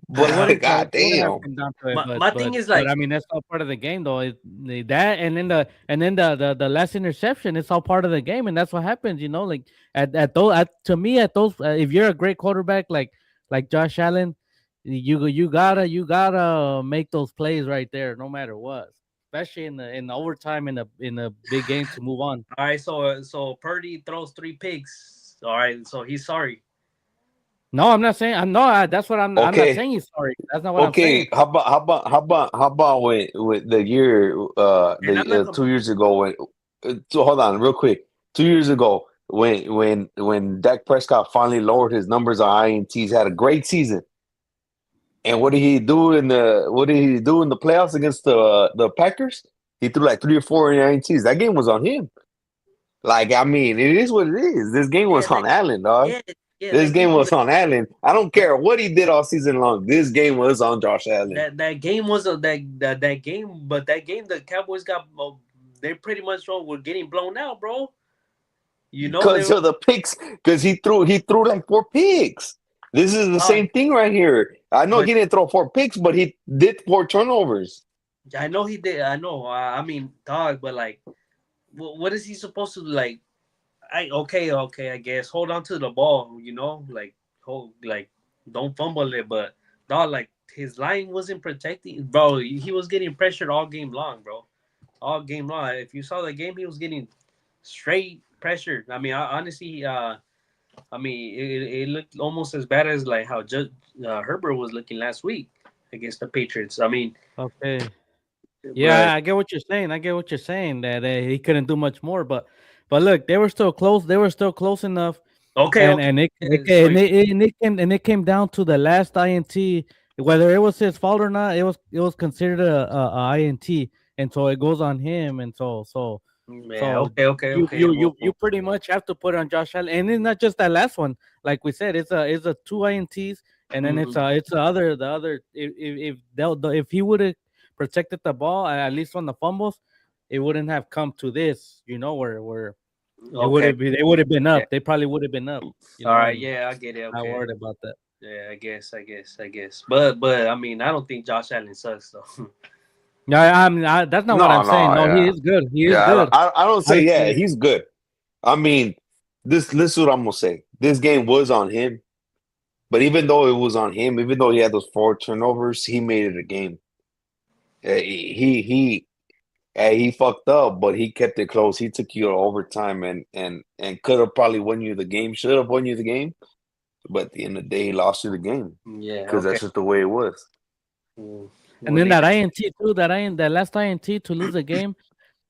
C: but
B: wouldn't.
C: god
B: It wouldn't have
C: damn.
B: come down to it. But
A: my thing is like,
B: I mean that's all part of the game, though. That and then the last interception. It's all part of the game, and that's what happens. Like at those to me at those. If you're a great quarterback like Josh Allen, you gotta make those plays right there, no matter what. Especially in the overtime in the big game to move on.
A: all right, so Purdy throws 3 picks. All right, so he's sorry.
B: No, I'm not saying. I'm not. That's what I'm not
C: Okay,
B: saying. He's sorry. That's not what I'm saying.
C: okay. How about with the year
A: And I'm not
C: 2 years ago when so hold on real quick. 2 years ago when Dak Prescott finally lowered his numbers on INTs, had a great season. And what did he do in the playoffs against the Packers? He threw like 3 or 4 INTs. That game was on him. Like, I mean, it is what it is. This game
A: yeah
C: was on Allen, dog.
A: yeah
C: This
A: that game
C: game
A: was
C: was on Allen. I don't care what he did all season long. This game was on Josh Allen.
A: that game was that game, but that game the Cowboys got they pretty much were getting blown out, bro. They
C: Because
A: were.
C: of the picks, because he threw like 4 picks. This is the
A: Uh,
C: same thing right here. I know
A: but
C: he didn't throw 4 picks, but he did 4 turnovers.
A: I know he did. I know. I mean, dog. But like, what is he supposed to do? Okay. I guess hold on to the ball. Like hold like. don't fumble it. But dog, like his line wasn't protecting, bro. He was getting pressured all game long, bro. All game long. If you saw the game, he was getting straight pressured. I mean, honestly, I mean, it looked almost as bad as like how Judge Herbert was looking last week against the Patriots. I mean,
B: Okay.
A: but
B: Yeah, I get what you're saying. I get what you're saying that he couldn't do much more, but look, they were still close. They were still close enough,
A: okay,
B: and
A: okay. So
B: and it came down to the last INT. Whether it was his fault or not, it was considered a INT, and so it goes on him, and
A: yeah,
B: so
A: okay.
B: you pretty much have to put it on Josh Allen, and it's not just that last one. Like we said, it's a two INTs, and then
A: Mhm.
B: it's the other. If he would have protected the ball at least on the fumbles, it wouldn't have come to this. Where
A: Okay,
B: they would have been
A: yeah.
B: up. They probably would have been up.
A: All right,
B: And
A: yeah, I get it.
B: not
A: Okay,
B: worried about that.
A: yeah, I guess. But I mean, I don't think Josh Allen sucks though.
B: Yeah, I mean that's not what
C: No,
B: I'm saying.
C: no,
B: No, he
C: yeah,
B: is good. He is
C: yeah.
B: good.
C: I don't
B: I
C: say
B: just
C: yeah.
B: think
C: He's good. I mean, this is what I'm gonna say. This game was on him, but even though it was on him, even though he had those 4 turnovers, he made it a game. He fucked up, but he kept it close. He took you to overtime and could have probably won you the game. Should have won you the game, but at the end of the day, he lost you the game
A: Yeah,
C: because
A: okay.
C: that's just the way it was.
A: Mm,
B: And
A: Well,
B: then
A: leave
B: that
A: it.
B: INT too, that last INT to lose the game.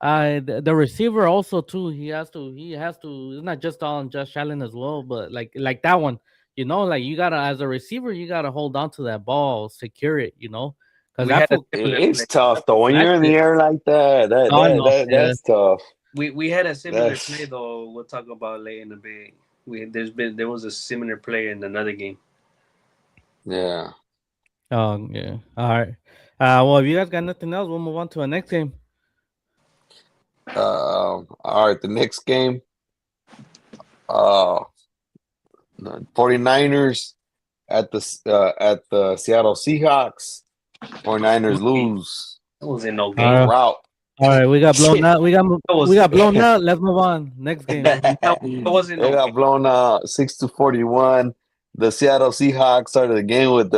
B: The receiver also too. He has to. It's not just on Josh Allen as well, but like that one. Like you gotta as a receiver, you gotta hold on to that ball, secure it. Because
A: We
B: that
A: had a
B: fool.
A: similar
C: It's
A: play.
C: tough though when you're in the
B: Exactly.
C: air like that. That
B: Oh
C: that
B: no.
C: that
B: Yeah.
C: that's tough.
A: We had a similar play
C: That's
A: though. We'll talk about later in a bit. There was a similar play in another game.
C: yeah.
B: Oh yeah. All right. Well, if you guys got nothing else, we'll move on to the next game.
C: All right, the next game, uh, the 49ers at the Seattle Seahawks. 49ers lose
A: That wasn't no
B: All
A: game.
C: on
B: right.
C: route.
B: All right. We got blown out.
A: That
B: We
A: was
B: got blown out. Let's move on. Next game.
A: that wasn't
C: They
A: no
C: got
A: game.
C: blown out 6-41. The Seattle Seahawks started the game with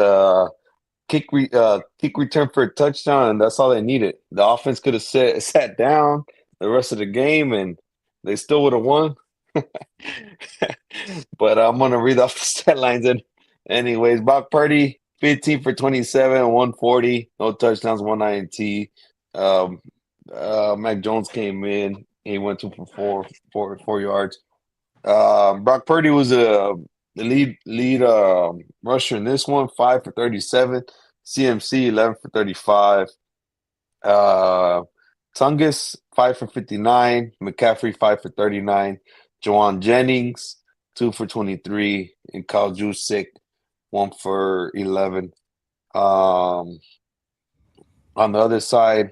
C: kick return for a touchdown, and that's all they needed. The offense could have sat down the rest of the game, and they still would have won. But I'm gonna read off the stat lines. And anyways, Brock Purdy 15 for 27, 140, no touchdowns, 190. Um, Mac Jones came in. He went 2 for 4 yards. Brock Purdy was the lead rusher in this one, 5 for 37. CMC 11 for 35. Uh, Tungus 5 for 59. McCaffrey 5 for 39. Jawan Jennings 2 for 23, and Kyle Juszczyk 1 for 11. On the other side,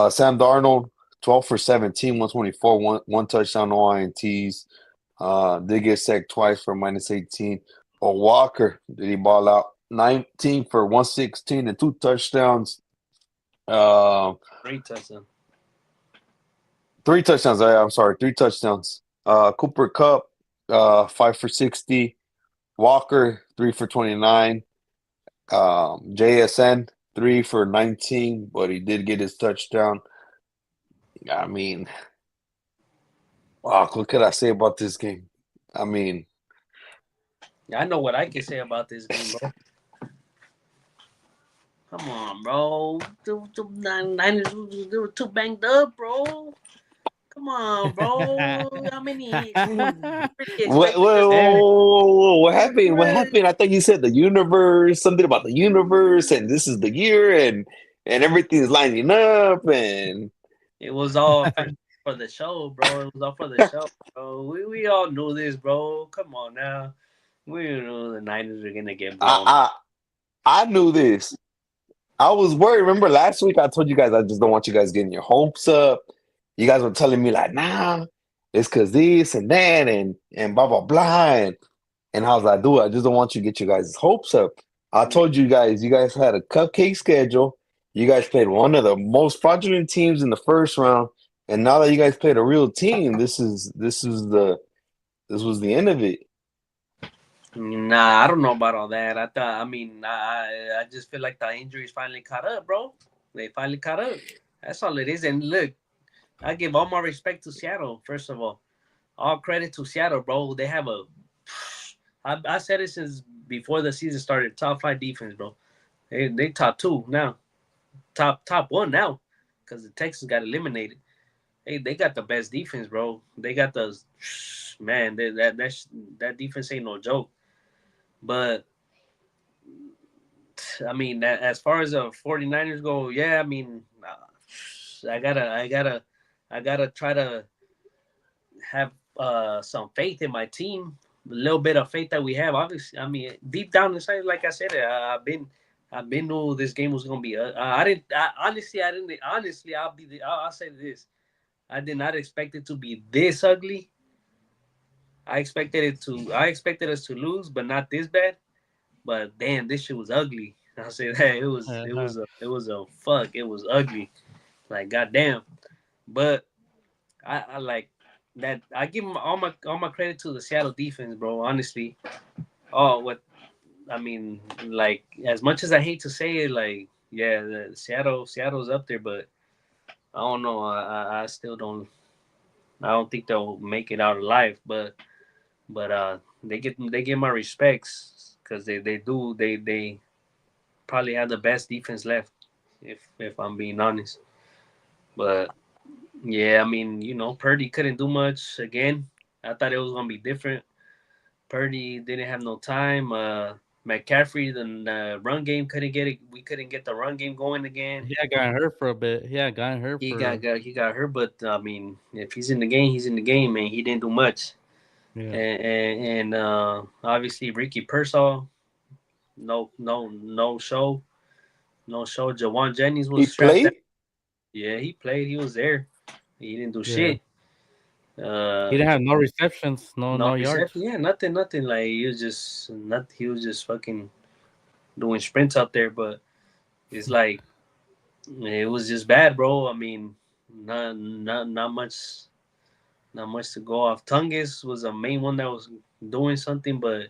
C: Sam Darnold 12 for 17, 124, one touchdown, no INTs. Did get sacked twice for -18. But Walker, did he ball out? 19 for 116 and 2 touchdowns.
A: Great touchdown.
C: 3 touchdowns. I'm sorry, 3 touchdowns. Cooper Kupp, 5 for 60. Walker, 3 for 29. JSN, 3 for 19, but he did get his touchdown. I mean, wow, what could I say about this game? I mean,
A: I know what I can say about this game, bro. Come on, bro. The Niners, they were too banged up, bro. Come on, bro. How many? Pretty expected us.
B: Yeah.
C: what happened? What happened? I thought you said the universe, something about the universe, and this is the year, and everything's lining up, and
A: It was all for the show, bro. It was all for the show, bro. We all knew this, bro. Come on now. We knew the Niners are gonna get blown.
C: I I knew this. I was worried. Remember last week I told you guys I just don't want you guys getting your hopes up. You guys were telling me like, nah, it's cause this and that and blah blah blah. And I was like, dude, I just don't want you to get your guys' hopes up. I told you guys had a cupcake schedule. You guys played one of the most fraudulent teams in the first round. And now that you guys played a real team, this was the end of it.
A: Nah, I don't know about all that. I just feel like the injuries finally caught up, bro. They finally caught up. That's all it is. And look, I give all my respect to Seattle. First of all credit to Seattle, bro. They have a. I said it since before the season started. Top 5 defense, bro. They top 2 now. Top 1 now, because the Texans got eliminated. Hey, they got the best defense, bro. They got the man. That defense ain't no joke. But I mean, as far as the 49ers go, yeah, I mean, I gotta try to have some faith in my team. A little bit of faith that we have, obviously. I mean, deep down inside, like I said, I've been knew this game was gonna be. I didn't. Honestly, I didn't. Honestly, I'll say this. I did not expect it to be this ugly. I expected us to lose, but not this bad. But damn, this shit was ugly. I'll say that
B: Uh-huh.
A: it was a fuck. It was ugly. Like goddamn. But I like that. I give all my credit to the Seattle defense, bro. Honestly. Oh, what I mean, like as much as I hate to say it, like yeah, Seattle's up there, but I don't know. I still don't. I don't think they'll make it out alive. But they get my respects because they probably have the best defense left, if I'm being honest. But yeah, I mean, Purdy couldn't do much again. I thought it was gonna be different. Purdy didn't have no time. McCaffrey, the run game couldn't get it. We couldn't get the run game going again.
B: He had gotten hurt for a bit. He had gotten hurt for
A: He got hurt, but I mean, if he's in the game, he's in the game, man. He didn't do much.
B: yeah.
A: And obviously Ricky Pearsall, no show, no show. Jawan Jennings
C: He
A: was strapped down.
C: played.
A: Yeah, he played. He was there. He didn't do
B: Yeah.
A: shit. Uh,
B: He didn't have no receptions, no
A: no
B: yards.
A: reception. Yeah, nothing. Like he was just not. He was just fucking doing sprints out there. But it's like it was just bad, bro. I mean, not much to go off. Tungus was the main one that was doing something, but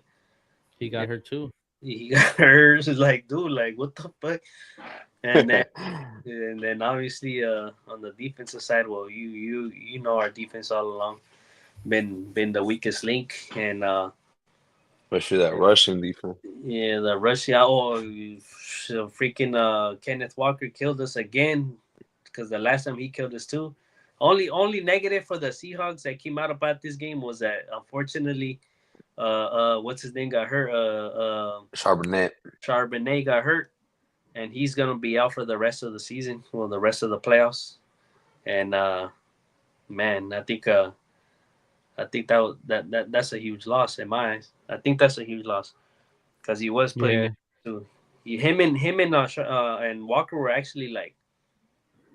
B: He got hurt too.
A: he got hurt. It's like, dude, like what the fuck? And then obviously on the defensive side, well, you know our defense all along been the weakest link, and
C: Especially that rushing defense.
A: yeah, the Russia. Oh, freaking Kenneth Walker killed us again because the last time he killed us too. Only negative for the Seahawks that came out about this game was that unfortunately, what's his name got hurt.
C: Charbonnet.
A: Charbonnet got hurt, and he's gonna be out for the rest of the season. Well, the rest of the playoffs. And man, I think that's a huge loss in my eyes. I think that's a huge loss because he was putting
B: Yeah.
A: it too. Him and Walker were actually like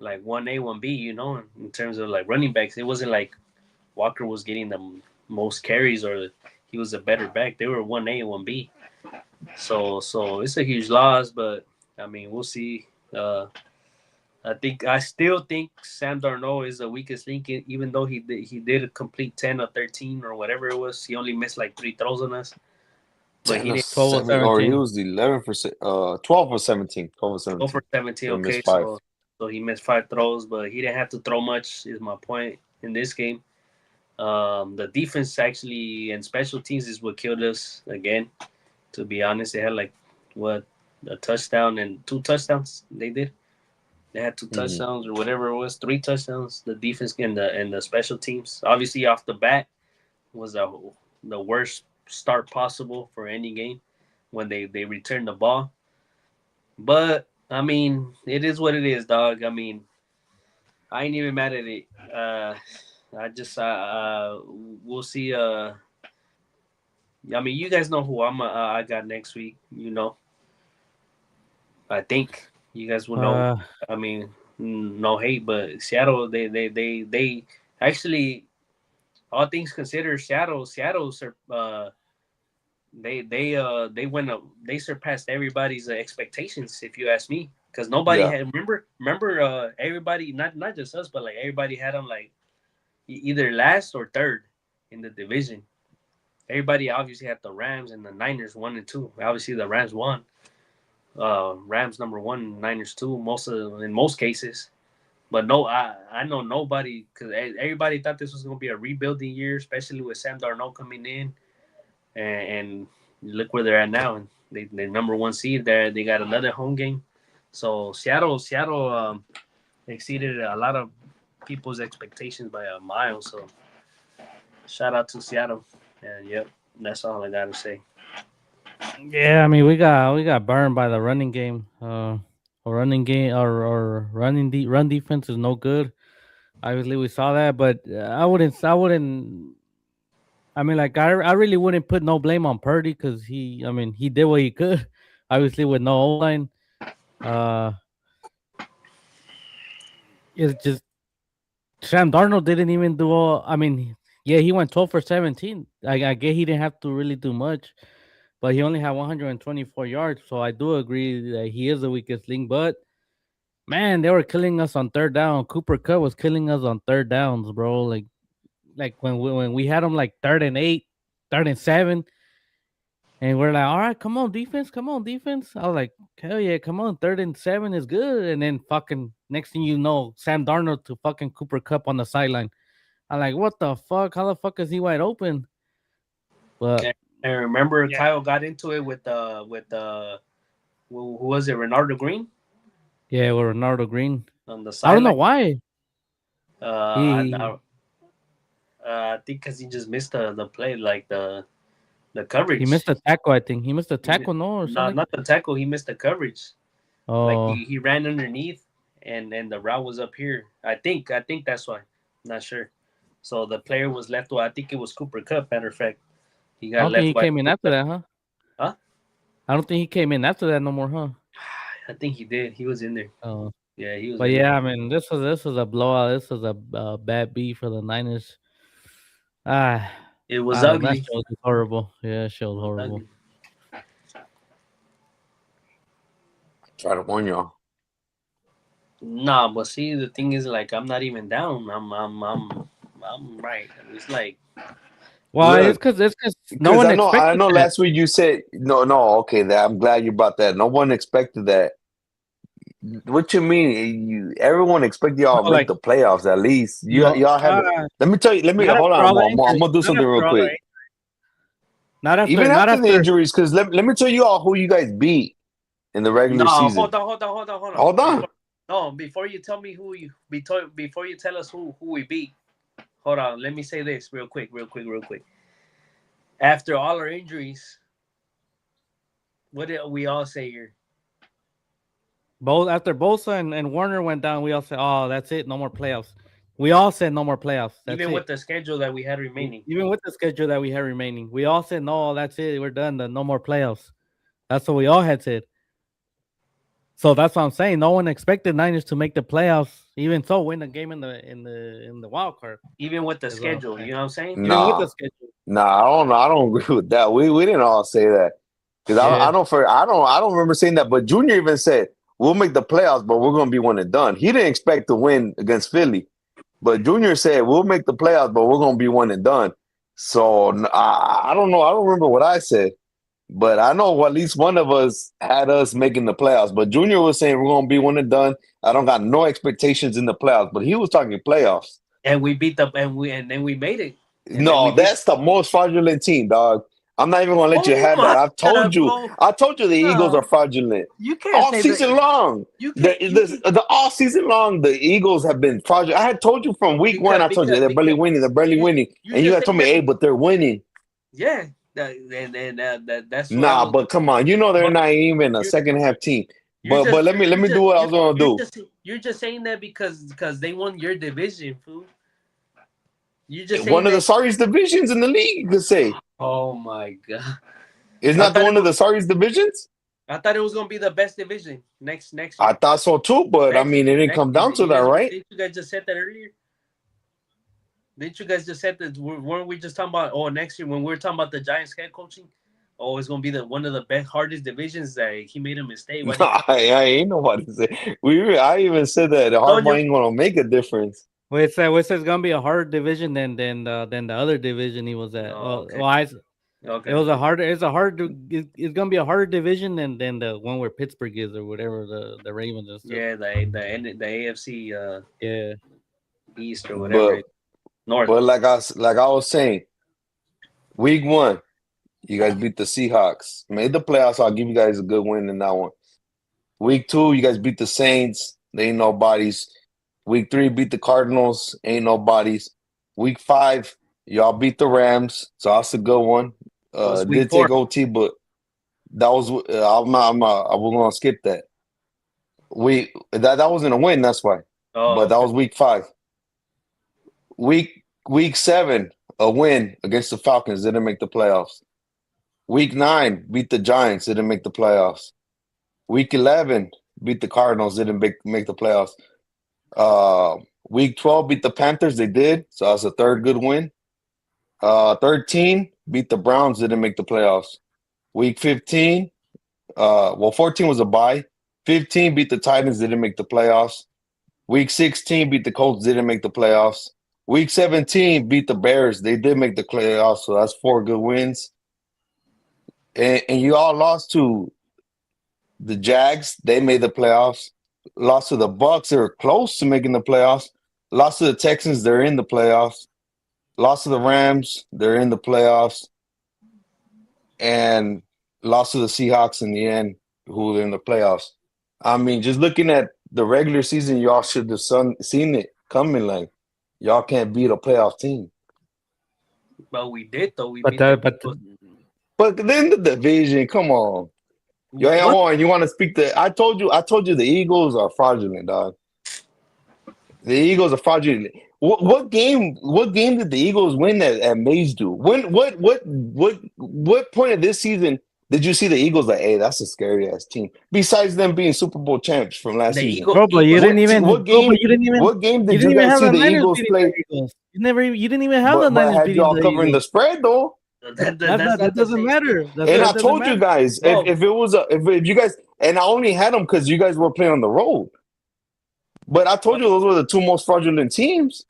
A: 1A 1B, in terms of like running backs. It wasn't like Walker was getting the most carries or he was a better back. They were 1A and 1B. So it's a huge loss, but I mean we'll see. I still think Sam Darnold is the weakest link, even though he did a complete 10 or 13 or whatever it was. He only missed like 3 throws on us, but
C: 10
A: he
C: or
A: didn't
B: 12 or
C: 7, or he
B: 17.
C: was 11 for 12 or 17. 12 or
A: go
C: 17.
A: for 17.
C: He
A: Okay,
C: missed 5.
A: so he missed 5 throws, but he didn't have to throw much. Is my point in this game. The defense actually and special teams is what killed us again. To be honest, they had like what a touchdown and 2 touchdowns. They did. They had 2
C: Mm-hmm.
A: touchdowns or whatever it was, 3 touchdowns. The defense and the special teams. Obviously, off the bat was the worst start possible for any game when they returned the ball. But I mean, it is what it is, dog. I mean, I ain't even mad at it. I just we'll see. I mean, you guys know who I got next week. I think you guys will know.
B: Uh,
A: I mean, no hate, but Seattle, they actually, all things considered, Seattle's they went up, they surpassed everybody's expectations, if you ask me, because nobody
C: Yeah.
A: had remember everybody, not just us, but like everybody had them like either last or third in the division. everybody obviously had the Rams and the Niners 1 and 2. Obviously, the Rams won. Rams number one, Niners two. In most cases, but no, I know nobody because everybody thought this was going to be a rebuilding year, especially with Sam Darnold coming in, and look where they're at now. And they number one seed there. They got another home game. So Seattle exceeded a lot of people's expectations by a mile. So shout out to Seattle. And yep, that's all I gotta say.
B: Yeah, I mean we got burned by the running game. Our running game or run defense is no good. Obviously, we saw that, but I wouldn't. I mean, like I really wouldn't put no blame on Purdy because I mean, he did what he could. Obviously, with no O line, uh, it's just Sam Darnold didn't even do all. I mean, yeah, he went 12 for 17. I get he didn't have to really do much, but he only had 124 yards. So I do agree that he is the weakest link. But man, they were killing us on third down. Cooper Cup was killing us on third downs, bro. Like when we had him like 3rd and 8, 3rd and 7, and we're like, all right, come on, defense, come on, defense. I was like, hell yeah, come on, 3rd and 7 is good. And then fucking next thing you know, Sam Darnold to fucking Cooper Cup on the sideline. I'm like, what the fuck? How the fuck is he wide open? But
A: And remember, Kyle got into it with who was it? Renardo Green
B: yeah, with Ronaldo Green.
A: on the
B: I don't know
A: sideline.
B: why.
A: I think because he just missed the play, like the coverage.
B: He missed a tackle, I think. He missed a tackle, no, or
A: No,
B: something.
A: not the tackle. He missed the coverage. Like
B: Oh,
A: he ran underneath, and the route was up here. I think that's why. Not sure. So the player was left. I think it was Cooper Cup. Matter of fact, he
B: I
A: got
B: don't think he
A: left wide.
B: came in after that, huh?
A: Huh?
B: I don't think he came in after that no more, huh?
A: I think he did. He was in there.
B: Oh.
A: Yeah, he was.
B: But
A: in
B: yeah, I mean, this was a blowout. This was a bad beat for the Niners. Ah,
A: It was
B: I don't know. That
A: ugly.
B: show was horrible. Yeah, that show was horrible.
A: Ugly.
C: Try to warn y'all.
A: Nah, but see, the thing is, like, I'm not even down. I'm right. It's like,
B: Well,
C: Look,
B: it's because no
C: because
B: one
C: I
B: expected
C: know.
B: that.
C: Last week you said no. Okay, I'm glad you brought that. No one expected that. What you mean? Everyone expected y'all
B: No,
C: to make
B: like
C: the playoffs at least.
B: no,
C: Y'all had. Let me tell you. Let me
B: not
C: hold
B: after
C: on.
B: all the
C: I'm
B: injuries.
C: gonna do
B: Not
C: something real
B: after all the
C: quick.
B: injuries. Not
C: Even
B: after. Not
C: after the
B: after.
C: injuries, because let me tell you all who you guys beat in the regular
A: no,
C: season.
A: hold on.
C: Hold on.
A: Before you tell me before you tell us who we beat, hold on. Let me say this real quick. After all our injuries, what did we all say here?
B: Both after Bosa and Warner went down, we all said, "Oh, that's it, no more playoffs." We all said no more playoffs. That's
A: Even
B: it.
A: with the schedule that we had remaining.
B: Even with the schedule that we had remaining, we all said, "No, that's it, we're done. No more playoffs." That's what we all had said. So that's what I'm saying. No one expected Niners to make the playoffs. Even so, win the game in the wild card.
A: Even with the
B: Is what I'm
A: schedule,
B: saying.
A: you know what I'm saying?
B: Even with
C: Nah,
B: the schedule.
C: I don't know. I don't agree with that. We didn't all say that because
B: Yeah.
C: I don't remember saying that. But Junior even said we'll make the playoffs, but we're gonna be one and done. He didn't expect to win against Philly, but Junior said we'll make the playoffs, but we're gonna be one and done. So I don't know. I don't remember what I said, but I know at least one of us had us making the playoffs. But Junior was saying we're gonna be one and done. I don't got no expectations in the playoffs, but he was talking playoffs.
A: And we beat and then we made it. And then
C: No,
A: we beat.
C: that's the most fraudulent team, dog. I'm not even gonna let you
A: Oh
C: have that.
A: my
C: I've told
A: God,
C: you.
A: bro.
C: I told you the Eagles
A: No.
C: are fraudulent
A: You can't
C: all
A: say
C: season
A: that.
C: long.
A: You can't.
C: The all season long, the Eagles have been fraudulent. I had told you from week one. I told you they're barely winning. They're barely winning, and you
A: just
C: had told me,
A: saying
C: "Hey,
A: that.
C: but they're winning."
A: Yeah, that's what I
C: Nah,
A: was.
C: but come on, you know they're
A: But
C: not even a
A: you're-
C: second half team.
A: You're
C: But
A: just
C: let me
A: you're
C: do what I was gonna do.
A: you're just saying that because they won your division, fool. You're just saying
C: One of the
A: that.
C: sorriest divisions in the league, you could say.
A: Oh my God!
C: It's
A: I
C: not the
A: thought
C: one of the sorriest divisions.
A: I thought it was gonna be the best division next year.
C: I thought so too, but I
A: Next
C: mean,
A: year,
C: it didn't come down to
A: you
C: that,
A: guys,
C: right?
A: didn't you guys just said that earlier? Didn't you guys just said that? Weren't we just talking about next year when we were talking about the Giants head coaching? Oh, it's gonna be one of the best hardest divisions that he made a mistake.
C: No, I ain't nobody say. I even said that
A: Told
C: Harbaugh
A: you.
C: ain't gonna make a difference.
B: Wait, it's gonna be a harder division than the other division he was at.
A: Oh, okay.
B: Well,
A: Okay.
B: It was a harder. It's gonna be a harder division than the one where Pittsburgh is or whatever the Ravens and stuff.
A: Yeah, the AFC
B: Yeah,
A: East or whatever
C: But
A: it, North.
C: but like I was saying, week one, you guys beat the Seahawks, made the playoffs. I'll give you guys a good win in that one. Week two, you guys beat the Saints. They ain't nobodies. Week three, beat the Cardinals. Ain't nobodies. Week five, y'all beat the Rams. So that's a good one.
A: What's week
C: Did
A: four?
C: take OT, but that was I was gonna skip that. That wasn't a win. That's why.
A: Oh,
C: But that was week five. Week seven, a win against the Falcons. Didn't make the playoffs. Week nine, beat the Giants. Didn't make the playoffs. Week 11, beat the Cardinals. Didn't make the playoffs. Week 12, beat the Panthers. They did. So that's a third good win. 13, beat the Browns. Didn't make the playoffs. Week 15, 14 was a bye. 15, beat the Titans. Didn't make the playoffs. Week 16, beat the Colts. Didn't make the playoffs. Week 17, beat the Bears. They did make the playoffs. So that's 4 good wins. And you all lost to the Jags. They made the playoffs. Lost to the Bucks. They were close to making the playoffs. Lost to the Texans. They're in the playoffs. Lost to the Rams. They're in the playoffs. And lost to the Seahawks in the end, who are in the playoffs. I mean, just looking at the regular season, y'all should have seen it coming. Like, y'all can't beat a playoff team.
A: But we did though. We
B: but
A: beat
B: the,
A: the
B: but
A: Eagles.
C: But then the division, come on. Yo, hang
A: What?
C: on. You want to speak to? I told you the Eagles are fraudulent, dog. The Eagles are fraudulent. What game? What game did the Eagles win at Mays do? What point of this season did you see the Eagles like? Hey, that's a scary ass team. Besides them being Super Bowl champs from last
A: The
C: season.
A: Eagles.
B: bro, but you didn't even.
C: What
B: Bro,
C: game?
B: but you didn't even.
C: What game
B: You
C: did
B: didn't
C: you
B: even
C: guys
B: have
C: see
B: the
C: the
B: Niners
C: Eagles
B: beating
C: play?
B: the Eagles. You didn't even have the
C: But
B: Niners
C: had
B: beating
C: y'all
B: the
C: covering the
B: Eagles.
C: spread though?
A: That
B: That doesn't matter.
C: And
B: That
C: I
B: doesn't
C: told you
B: matter.
C: guys
A: Bro.
C: if it was if you guys and I only had them because you guys were playing on the road. But I told you those were the 2 most fraudulent teams.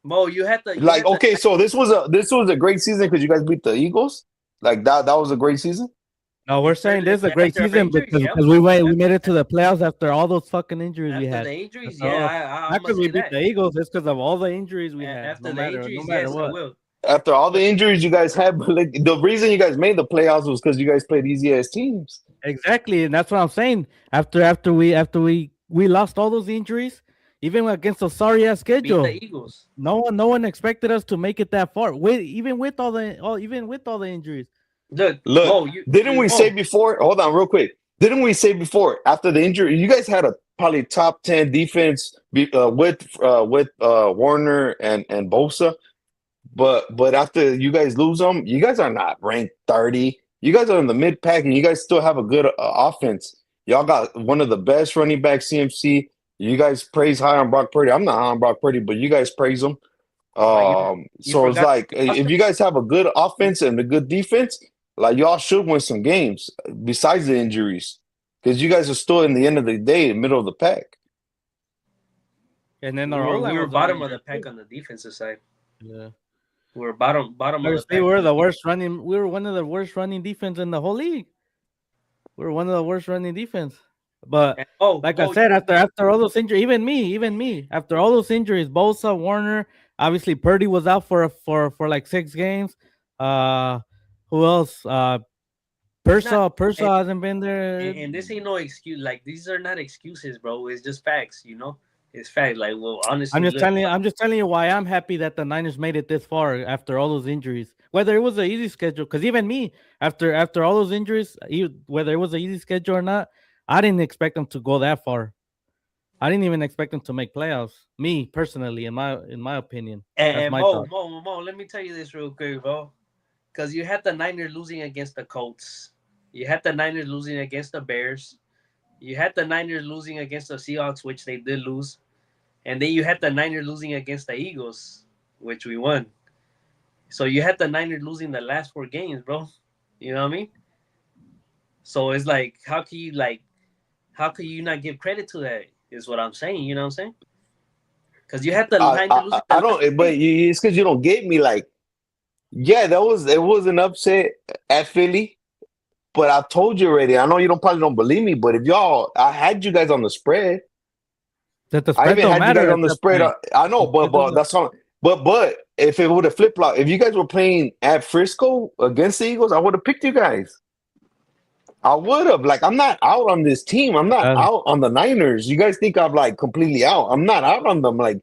A: Mo, you had the
C: Like, okay, so this was a great season because you guys beat the Eagles. Like that was a great season.
B: No, we're saying this is a great
A: after
B: season
A: injuries,
B: because
A: yeah.
B: we made it to the playoffs after all those fucking injuries we
A: after
B: had.
A: the injuries.
B: That's all.
A: Yeah, I'm
B: Not
A: gonna
B: because we
A: say
B: beat
A: that.
B: the Eagles, it's because of all the injuries we had.
A: After
B: No
A: the
B: matter
A: injuries, yes, I
B: what.
A: will.
C: After all the injuries you guys had, but like, the reason you guys made the playoffs was because you guys played easy ass teams.
B: Exactly, and that's what I'm saying. After we lost all those injuries, even against a sorry ass
A: Beat
B: schedule.
A: the Eagles.
B: No one expected us to make it that far. Even with all the injuries.
A: Look,
C: Look,
A: Mo,
C: didn't we say before? Hold on, real quick. Didn't we say before after the injury, you guys had a probably top 10 defense with Warner and Bosa, but after you guys lose them, you guys are not ranked 30. You guys are in the mid pack, and you guys still have a good offense. Y'all got one of the best running backs, CMC. You guys praise high on Brock Purdy. I'm not high on Brock Purdy, but you guys praise him. So it's like if you guys have a good offense and a good defense, like y'all should win some games besides the injuries, because you guys are still in the end of the day, middle of the pack.
B: And then
A: we were bottom of the pack on the defensive side.
B: Yeah.
A: We were bottom of the pack.
B: We were the worst running. We were one of the worst running defense in the whole league. We were one of the worst running defense. But like I said, after all those injuries, even me, after all those injuries, Bosa, Warner, obviously Purdy was out for like 6 games. Who else? Persa hasn't been there.
A: And this ain't no excuse. Like, these are not excuses, bro. It's just facts, you know? It's fact. Like, well, honestly,
B: I'm just telling you why I'm happy that the Niners made it this far after all those injuries. Whether it was an easy schedule, because even me, after all those injuries, whether it was an easy schedule or not, I didn't expect them to go that far. I didn't even expect them to make playoffs. Me personally, in my opinion.
A: And Mo, let me tell you this real quick, bro. Because you had the Niners losing against the Colts. You had the Niners losing against the Bears. You had the Niners losing against the Seahawks, which they did lose. And then you had the Niners losing against the Eagles, which we won. So you had the Niners losing the last 4 games, bro. You know what I mean? So it's like, how can you not give credit to that? Is what I'm saying. You know what I'm saying? Because you had the Niners losing.
C: I don't. But it's because you don't get me. Like, Yeah, it was an upset at Philly, but I told you already. I know you probably don't believe me, but if y'all, I had you guys on the spread.
B: That the
C: I
B: spread
C: even
B: don't
C: had you
B: matter
C: guys
B: at
C: on the
B: that
C: spread.
B: point.
C: I know,
B: The spread
C: but
B: don't-
C: that's all. But if it would have flip flop, if you guys were playing at Frisco against the Eagles, I would have picked you guys. I would have. Like, I'm not out on this team. I'm not
B: uh,
C: out on the Niners. You guys think I'm like completely out. I'm not out on them. Like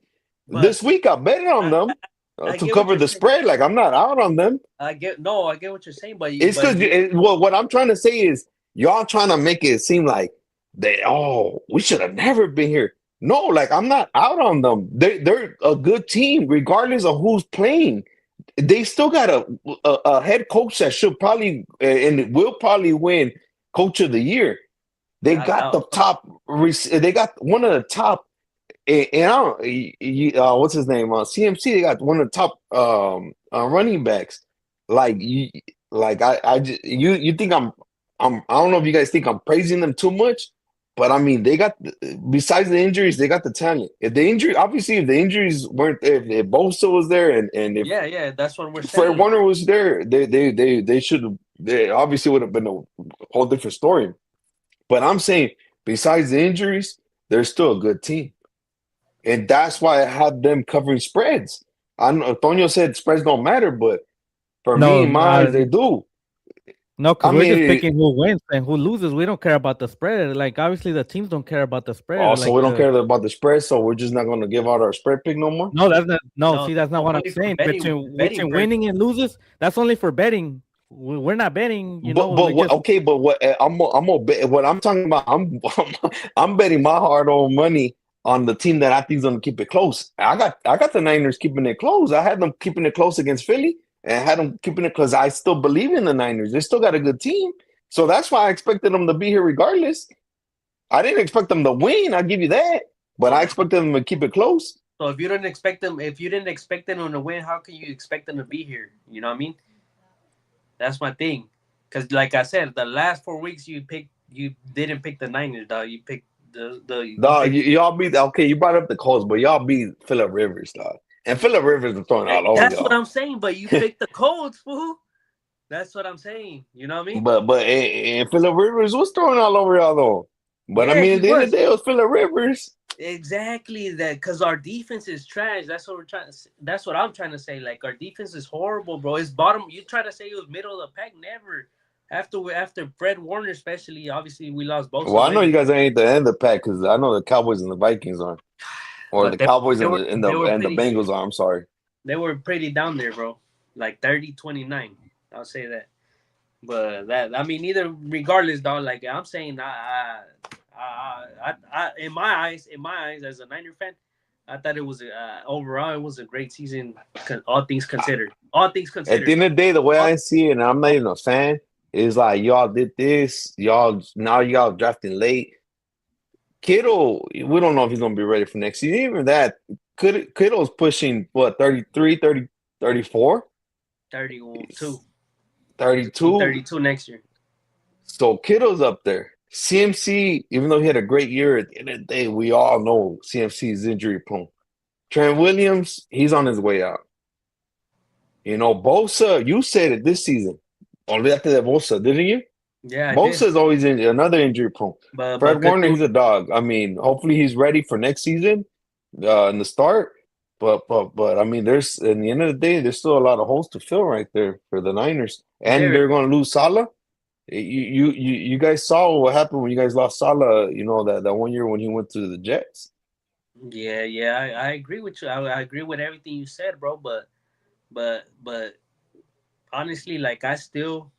A: But
C: this week, I bet on
A: I,
C: them
A: I
C: to
A: get what
C: cover
A: you're
C: the
A: saying.
C: spread. Like I'm not out on them.
A: I get what you're saying, but
C: It's because well, what I'm trying to say is y'all trying to make it seem like we should have never been here. No, like I'm not out on them. They're a good team, regardless of who's playing. They still got a head coach that should probably and will probably win Coach of the Year. They
A: I
C: got the
A: doubt.
C: top. They got one of the top. And I don't. What's his name? CMC. They got one of the top running backs. Like you, like I just, you think I don't know if you guys think I'm praising them too much, but I mean they got besides the injuries, they got the talent. If the injuries weren't there, if Bosa was there, and if
A: Yeah, yeah, that's what we're
C: Fred
A: saying.
C: Warner was there, they should have. They obviously would have been a whole different story. But I'm saying, besides the injuries, they're still a good team. And that's why I had them covering spreads. I know Antonio said spreads don't matter, but for me,
B: no,
C: in my eyes, they do.
B: no,
C: I
B: because we're just
C: mean,
B: picking who wins and who loses. We don't care about the spread. Like obviously, the teams don't care about the spread.
C: also,
B: Like
C: we don't care about the spread, so we're just not going to give out our spread pick no more.
B: no, that's not. No,
A: No,
B: see, that's not what I'm
A: only for
B: saying.
A: betting
B: Between
A: purposes.
B: winning and loses, that's only for betting. We're not betting. You know,
C: But
B: we
C: what?
B: just
C: Okay, but what? I'm gonna bet. What I'm talking about, I'm betting my hard-earned money on the team that I think is gonna keep it close. I got the Niners keeping it close. I had them keeping it close against Philly, and had them keeping it because I still believe in the Niners. They still got a good team, so that's why I expected them to be here regardless. I didn't expect them to win. I'll give you that, but I
A: So,
C: expected them to keep it close.
A: so if you didn't expect them to win, how can you expect them to be here? You know what I mean? That's my thing. Because, like I said, the last 4 weeks you didn't pick the Niners, dog. You picked you
C: Dog,
A: picked.
C: y'all beat okay. You brought up the Colts, but y'all beat Phillip Rivers, dog. And Phillip Rivers is throwing all over
A: That's what
C: y'all.
A: I'm saying. But you picked the Colts, fool. That's what I'm saying. You know what I mean?
C: But Phillip Rivers was throwing all over y'all though. But I
A: Yeah,
C: mean,
A: he
C: at the end of
A: was.
C: the day, it was Phillip Rivers.
A: Exactly that, because our defense is trash. That's what we're trying. That's what I'm trying to say. Like our defense is horrible, bro. It's bottom. You try to say it was middle of the pack. Never. After Fred Warner, especially. Obviously, we lost both
C: Well,
A: of
C: I know
A: them,
C: you guys ain't the end of the pack because I know the Cowboys and the Vikings are, or
A: but
C: the Cowboys
A: they
C: and
A: were
C: the Bengals are. I'm sorry.
A: they were pretty down there, bro. Like 30-29. I'll say that. But that I mean, either regardless, dog. Like I'm saying, in my eyes, as a Niner fan, I thought it was overall it was a great season. All things considered, all things
C: At the
A: considered.
C: end of the day, the way
A: All,
C: I see it, and I'm not even a fan, is like y'all did this, y'all drafting late. Kittle, we don't know if he's gonna be ready for next season. Even that, Kittle's pushing what 33, 30, 34,
A: 32,
C: 32.
A: 32 next year.
C: So Kittle's up there. CMC, even though he had a great year, at the end of the day, we all know CMC is injury prone. Trent Williams, he's on his way out. You know, Bosa, you said it this season. Only after that Bosa, didn't you?
A: Yeah, I did.
C: Bosa's always in another injury prone.
A: But
C: Fred Warner, he's a dog. I mean, hopefully he's ready for next season in the start. But I mean, there's in the end of the day, there's still a lot of holes to fill right there for the Niners, and
A: there,
C: they're going to lose Salah. You guys saw what happened when you guys lost Salah. You know that one year when he went to the Jets.
A: yeah, I agree with you. I agree with everything you said, bro. But honestly, like I still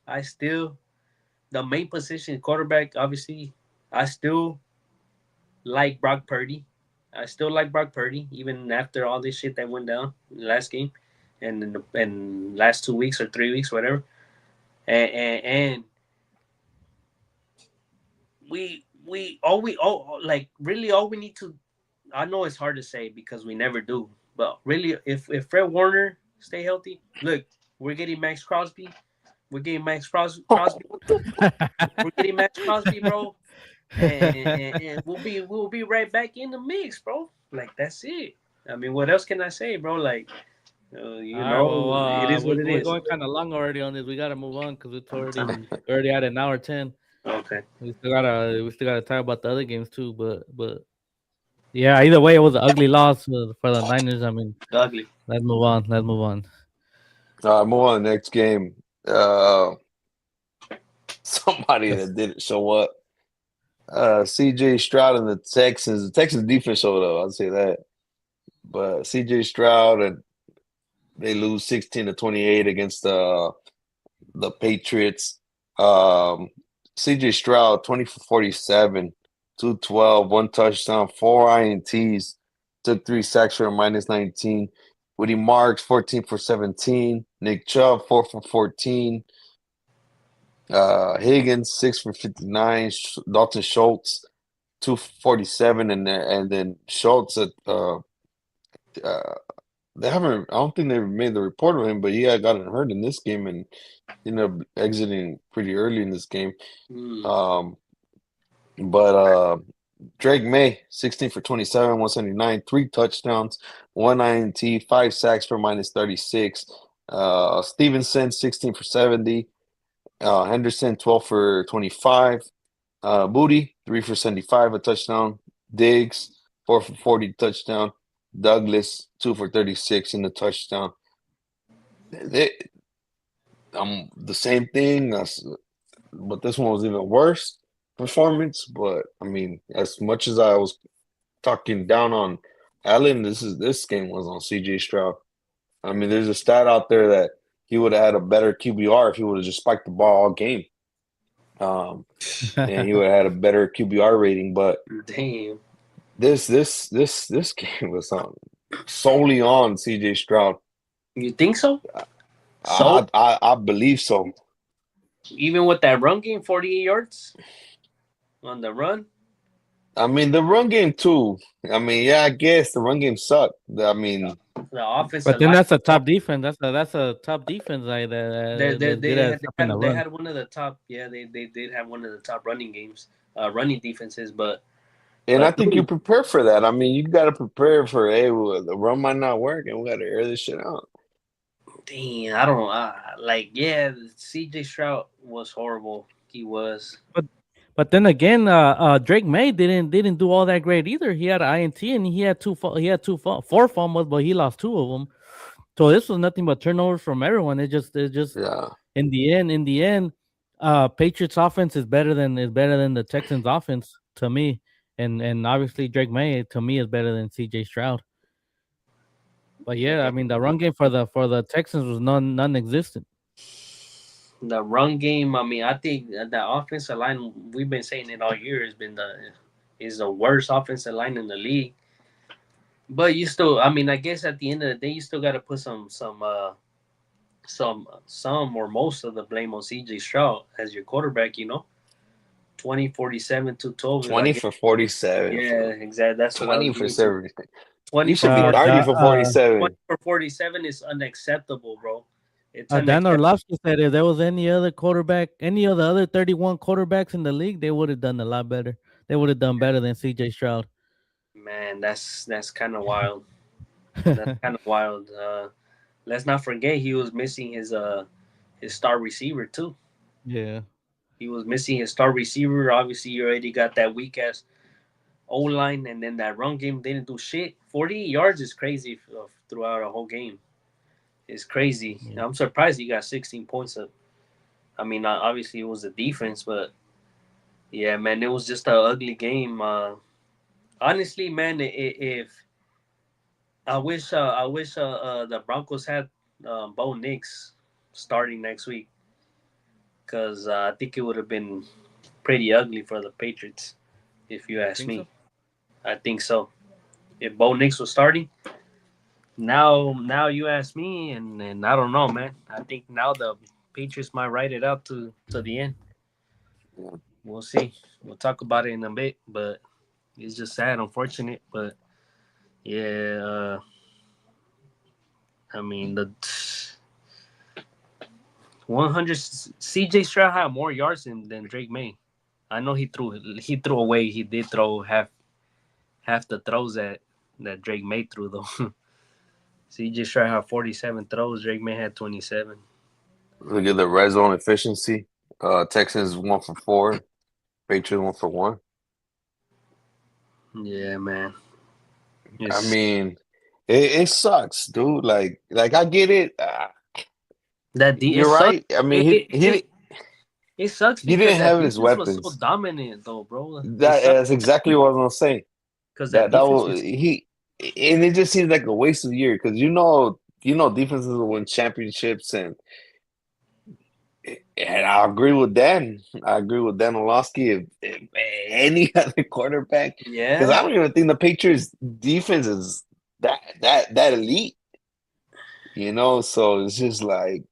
A: the main position quarterback. Obviously, I still like Brock Purdy. I still like Brock Purdy, even after all this shit that went down in the last game, and in the last 2 weeks or 3 weeks, whatever. And we like really all we need to. I know it's hard to say because we never do, but really, if Fred Warner stay healthy, look, we're getting Max Crosby. We're getting Crosby. We're getting Max Crosby, bro, and we'll be right back in the mix, bro. Like that's it. I mean, what else can I say, bro? Like You
B: All right, well,
A: know, it is what it
B: we're
A: is.
B: going kind of long already on this. We gotta move on because we're already at an hour 10.
A: Okay.
B: We still gotta talk about the other games too. But yeah, either way, it was an ugly loss for the Niners. I mean,
A: Ugly.
B: let's move on. Let's move on.
C: Move on to the next game. Somebody
B: Yes.
C: that didn't show up. CJ Stroud and the Texans. The Texans defense showed up, I'll say that. But CJ Stroud and they lose 16-28 against the Patriots. CJ Stroud, 20 for 47, 212, one touchdown, four INTs, took 3 sacks for a -19. Woody Marks, 14 for 17. Nick Chubb, 4 for 14. Higgins, 6 for 59. Dalton Schultz, 247, and then Schultz at they haven't. I don't think they've made the report of him, but he had gotten hurt in this game and ended up exiting pretty early in this game.
A: Mm.
C: But Drake May, 16 for 27, 179, 3 touchdowns, one INT, 5 sacks for -36. Stevenson, 16 for 70. Henderson, 12 for 25. Booty, 3 for 75, a touchdown. Diggs, 4 for 40, touchdown. Douglas, 2 for 36 in the touchdown. The same thing, but this one was even worse performance. But I mean, as much as I was talking down on Allen, this game was on CJ Stroud. I mean, there's a stat out there that he would have had a better QBR if he would have just spiked the ball all game. And he would have had a better QBR rating. But
A: Damn.
C: this game was solely on CJ Stroud.
A: You think so? So
C: I believe so.
A: even with that run game, 48 yards on the run.
C: I mean, the run game too. I mean, yeah, I guess the run game sucked. I mean,
A: The offense.
B: But then that's a top defense. That's a top defense like that.
A: They
B: That's good at stopping the
A: they
B: run.
A: had one of the top. Yeah, they did have one of the top running games, running defenses. But
C: and I
A: but
C: think you prepare for that. I mean, you got to prepare for, hey, well, the run might not work, and we got to air this shit out.
A: damn, I don't like. Yeah, CJ Stroud was horrible. He was.
B: But then again, Drake May didn't do all that great either. He had an INT and he had four fumbles, but he lost two of them. So this was nothing but turnovers from everyone. It just
C: Yeah.
B: in the end, Patriots offense is better than the Texans offense to me, and obviously Drake May to me is better than CJ Stroud. But yeah, I mean the run game for the Texans was non-existent.
A: The run game. I mean, I think the offensive line. We've been saying it all year. Is the worst offensive line in the league. But you still. I mean, I guess at the end of the day, you still got to put some or most of the blame on CJ Stroud as your quarterback. 20, 47, 212.
C: 20 for 47.
A: Yeah, exactly. That's
C: 20 for 7.
A: 20
C: You should
A: for
C: be
A: 40,
C: 30 for 47.
A: 20 for 47 is unacceptable, bro. It's
B: Dan
A: unacceptable.
B: Orlovsky said if there was any other quarterback, any of the other 31 quarterbacks in the league, they would have done a lot better. They would have done better than CJ Stroud.
A: Man, that's kind of wild. That's kind of wild. Let's not forget he was missing his star receiver too.
B: Yeah.
A: He was missing his star receiver. Obviously, you already got that weak ass O line, and then that run game didn't do shit. 48 yards is crazy throughout a whole game. It's crazy.
B: Yeah.
A: I'm surprised he got 16 points up. I mean, obviously it was the defense, but yeah, man, it was just an ugly game. Honestly, man, if I wish the Broncos had Bo Nix starting next week, because I think it would have been pretty ugly for the Patriots, if you ask me.
B: So?
A: I think so. If Bo Nix was starting, now you ask me, and I don't know, man. I think now the Patriots might ride it out to the end.
C: Yeah.
A: We'll see. We'll talk about it in a bit, but it's just sad, unfortunate. But yeah, I mean the 100 CJ Stroud had more yards than Drake May. I know he threw away. He did throw half the throws that Drake May threw though. CJ Stroud had 47 throws. Drake May had 27.
C: Look at the red zone efficiency. Texans 1 for 4. Patriots 1 for 1.
A: Yeah, man.
C: I
A: It's,
C: mean, it sucks, dude. Like I get it.
A: it
C: You're
A: sucks.
C: right. I mean,
A: It, it,
C: he
A: it, it sucks
C: he
A: because
C: didn't
A: that
C: have his
A: defense was so
C: weapons.
A: dominant, though, bro. It sucks
C: That's exactly what I was gonna say.
A: because that
C: That
A: defense
C: was
A: was.
C: he, and it just seems like a waste of year because defenses will win championships and I agree with Dan. I agree with Dan Orlovsky. If any other quarterback, because
A: Yeah.
C: I don't even think the Patriots defense is that elite. So it's just like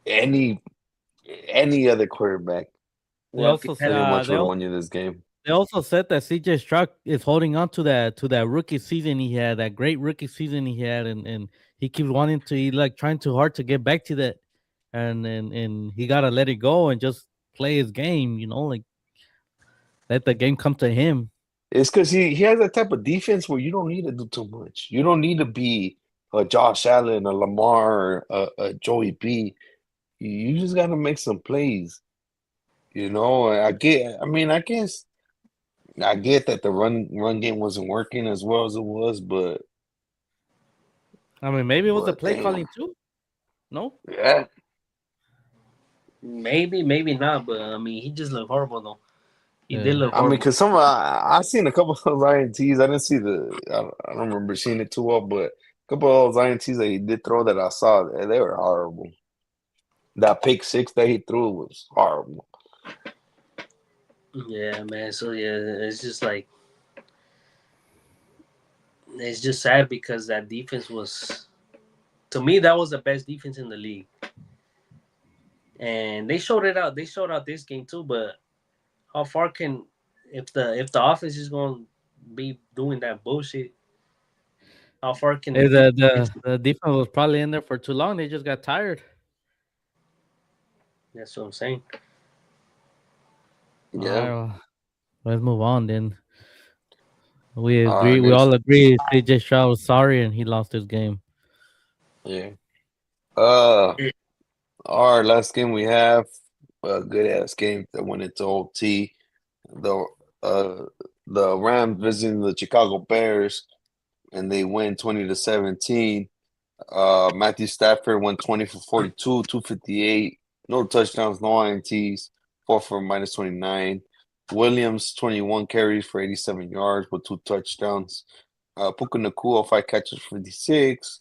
C: any other quarterback
B: They
A: Well, if you
B: also
A: had,
C: pretty much
B: they
C: would have
B: also,
C: won you this game.
B: they also said that CJ Stroud is holding on to that rookie season he had, that great rookie season he had, and he keeps wanting to, he like trying too hard to get back to that, and he gotta let it go and just play his game, like let the game come to him.
C: It's because he has that type of defense where you don't need to do too much. You don't need to be a Josh Allen, a Lamar, a Joey B. You just got to make some plays. I guess I get that the run game wasn't working as well as it was, but
B: I mean, maybe it was the play
C: damn,
B: calling too. No,
C: yeah.
A: maybe not, but I mean, he just looked horrible, though. He did
B: yeah.
A: look
C: I mean,
A: horrible.
C: because I seen a couple of those INTs. I didn't see I don't remember seeing it too well, but a couple of those INTs that he did throw that I saw, they were horrible. That pick six that he threw was horrible.
A: Yeah, man. So yeah, it's just like it's just sad because that defense was, to me, that was the best defense in the league, and they showed it out. They showed out this game too, but how far can if the offense is going to be doing that bullshit? How far can the
B: Hey,
A: defense?
B: the defense was probably in there for too long. They just got tired.
A: That's what I'm saying.
B: All
C: Yeah.
B: right, well, let's move on then. We agree. We
C: Next,
B: all agree. CJ Stroud was sorry and he lost his game.
C: yeah. Uh, our last game we have a good ass game that went into OT. The uh the Rams visiting the Chicago Bears and they win 20-17. Matthew Stafford went 20 for 42, 258, no touchdowns, no INTs, 4 for -29. Williams 21 carries for 87 yards with 2 touchdowns. Puka Nacua 5 catches for 56.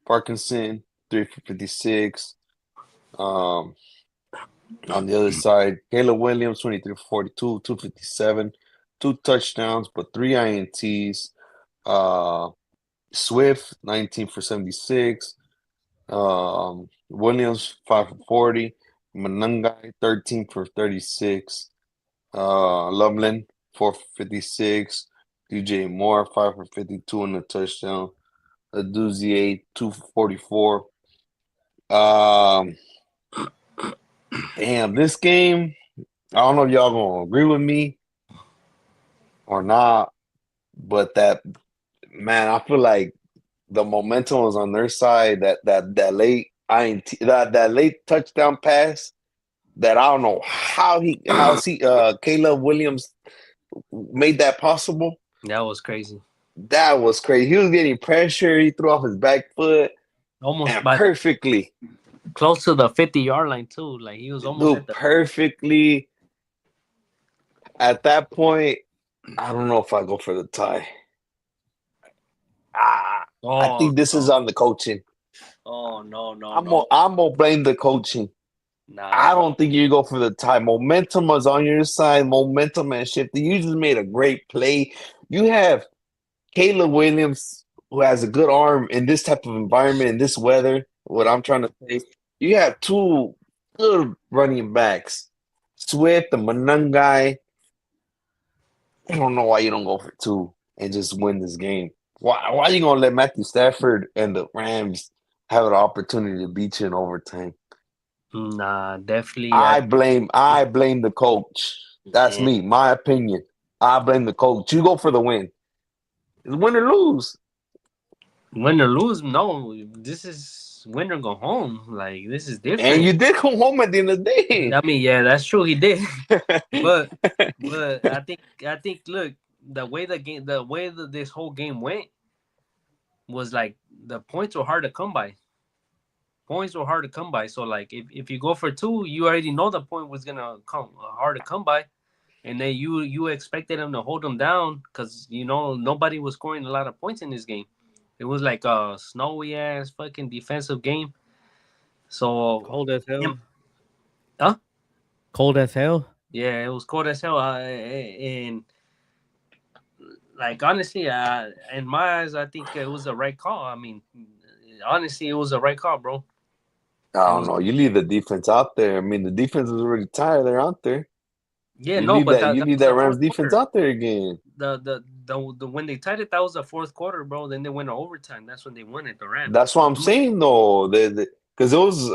C: Parkinson 3 for 56. On the other side, Caleb Williams 23 for 42, 257, 2 touchdowns, but 3 INTs. Swift 19 for 76. Williams 5 for 40. Manungai 13 for 36. Loveland 4 for 56. DJ Moore 5 for 52 and a touchdown. Aduzier 2 for 44. Damn, this game, I don't know if y'all gonna agree with me or not, but man, I feel like the momentum was on their side. That late INT, that late touchdown pass. That I don't know how Caleb Williams made that possible.
A: That was crazy.
C: That was crazy. He was getting pressure. He threw off his back foot
A: Almost
C: and
A: by
C: perfectly,
A: close to the 50-yard line too. Like he was almost at
C: dude,
A: the.
C: perfectly. At that point, I don't know if I go for the tie. I
A: Oh
C: think this is
A: no!
C: on the coaching.
A: Oh no! No!
C: I'm
A: No!
C: gonna blame the coaching. I
A: Nah.
C: don't think you go for the tie. Momentum was on your side. Momentum and shifted. You just made a great play. You have Caleb Williams, who has a good arm in this type of environment, in this weather. What I'm trying to say, you have 2 good running backs, Swift and Manungai. I don't know why you don't go for 2 and just win this game. Why are you gonna let Matthew Stafford and the Rams have an opportunity to beat you in overtime?
A: Nah. Definitely.
C: I blame the coach. That's
A: Yeah.
C: me, my opinion. I blame the coach. You go for the win. It's win or lose.
A: Win or lose, no. This is win or go home. Like this is
C: And
A: different.
C: you did come home at the end of the day.
A: I mean, yeah, that's true. He did, but I think look, the way that this whole game went was like the points were hard to come by. Points were hard to come by. So like if you go for two, you already know the point was gonna come hard to come by, and then you expected them to hold them down because you know nobody was scoring a lot of points in this game. It was like a snowy ass fucking defensive game. So,
B: Cold as hell.
A: huh?
B: Cold as hell.
A: Yeah, it was cold as hell. And like honestly, in my eyes, I think it was the right call. I mean, honestly, it was the right call, bro.
C: I
A: It
C: don't
A: was.
C: know. You leave the defense out there. I mean, the defense is already tired. They're out there.
A: Yeah,
C: You
A: no,
C: leave
A: but
C: that.
A: that,
C: You
A: that
C: leave
A: was
C: that
A: the
C: Rams
A: fourth
C: defense
A: quarter.
C: out there again.
A: The when they tied it, that was the fourth quarter, bro. Then they went to overtime. That's when they won it. The Rams.
C: That's what I'm saying, though. Because it was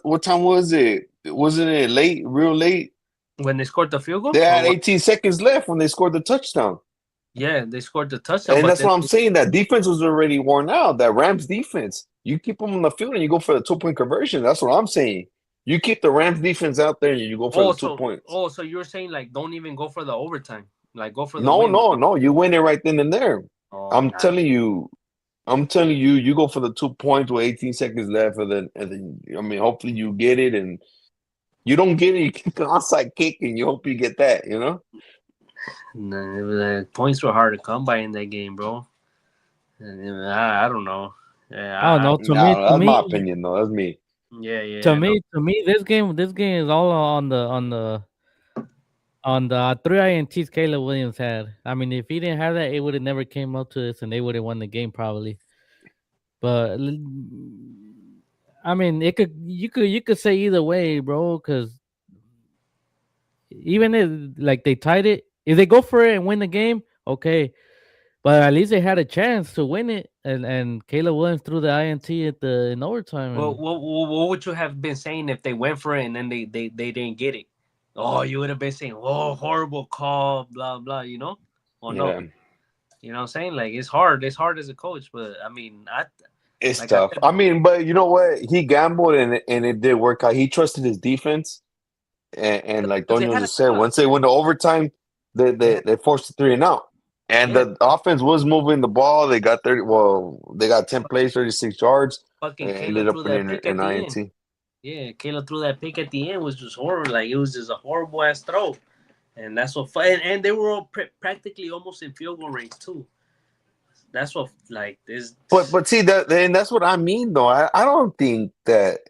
C: what time was it? Wasn't it late, real late?
A: When they scored the field
C: They
A: goal, or
C: had
A: what?
C: 18 seconds left when they scored the touchdown.
A: Yeah, they scored the touchdown,
C: And
A: but
C: that's
A: then
C: what I'm saying. That defense was already worn out. That Rams defense. You keep them on the field and you go for the 2 point conversion. That's what I'm saying. You keep the Rams defense out there and you go for the 2 points.
A: so you're saying like don't even go for the overtime, like go for the
C: No,
A: win.
C: no, no. You win it right then and there.
A: Oh,
C: I'm
A: nah.
C: telling you. I'm telling you, you go for the 2 points with 18 seconds left, and then I mean, hopefully you get it, and you don't get it, you kick an onside kick, and you hope you get that, you know?
A: Nah, the points were hard to come by in that game, bro. And, I don't know.
B: I don't
A: Yeah,
B: know.
C: No, that's my opinion, though. That's me.
A: yeah, no.
B: To me, this game is all on the three INTs Caleb Williams had. I mean, if he didn't have that, it would have never came up to this, and they would have won the game probably. But I mean, you could say either way, bro. Because even if like they tied it, if they go for it and win the game, okay. But at least they had a chance to win it, and Caleb Williams threw the INT at the in overtime,
A: Well,
B: and
A: what would you have been saying if they went for it and then they didn't get it? Oh, you would have been saying, "Oh, horrible call, blah blah," you know? Or no?
C: Yeah,
A: You know what I'm saying? Like it's hard. It's hard as a coach, but I mean, I
C: it's
A: like I
C: tough.
A: said,
C: I mean, but you know what? He gambled, and it did work out. He trusted his defense, and like
A: because they
C: Tonyo
A: had a
C: just said,
A: shot.
C: once they went to overtime, they
A: They
C: they,
A: had,
C: they forced the three and out. And
A: yeah,
C: the offense was moving the ball. They got 30. Well, they got 10 plays, 36 yards, and
A: fucking
C: ended
A: Kayla
C: up
A: threw that
C: winning
A: pick
C: an
A: at the end.
C: INT.
A: Yeah, Kayla threw that pick at the end was just horrible. Like it was just a horrible ass throw, and that's what. And they were all practically almost in field goal range too. That's what like this.
C: But see that, and that's what I mean though. I don't think that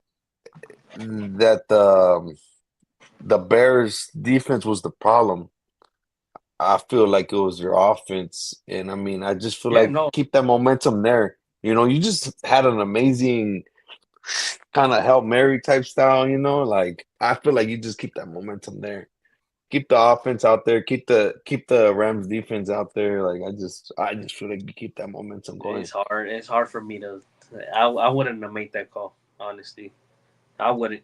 C: the Bears defense was the problem. I feel like it was their offense, and I mean, I just feel
A: Yeah,
C: like
A: no,
C: keep that momentum there. You know, you just had an amazing kind of Hail Mary type style. You know, like I feel like you just keep that momentum there. Keep the offense out there. Keep the Rams defense out there. Like I just feel like you keep that momentum going.
A: it's hard. It's hard for me to. I wouldn't have made that call. Honestly, I wouldn't.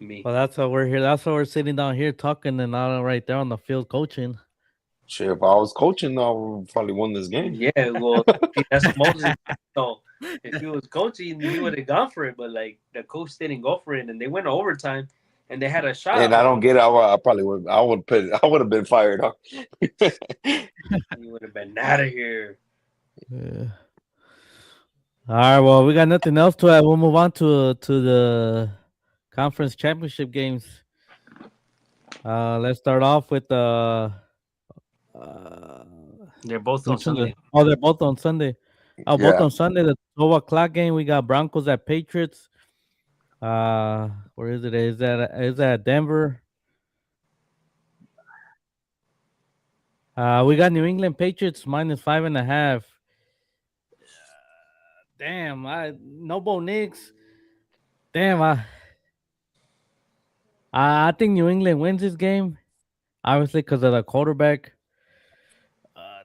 A: Me.
B: well, that's why we're here. That's why we're sitting down here talking, and not right there on the field coaching.
C: Shit, if I was coaching, I would probably won this game.
A: Yeah, well, see, that's Moses. So if he was coaching, he would have gone for it. But like the coach didn't go for it, and they went to overtime, and they had a
C: And
A: shot.
C: I
A: But
C: don't get it. I probably would. I would have been fired. Huh?
A: he would have been out of here.
B: Yeah. All right. Well, we got nothing else to add. We'll move on to the conference championship games. Let's start off with uh
A: They're both on
B: which one?
A: Sunday.
B: Oh, they're both on Sunday. Oh, both
C: Yeah.
B: on Sunday. The 12 o'clock game. We got Broncos at Patriots. Where is it? Is that Denver? We got New England Patriots -5.5. Damn, no Bo Nix. Damn, I think New England wins this game. Obviously, because of the quarterback. Uh,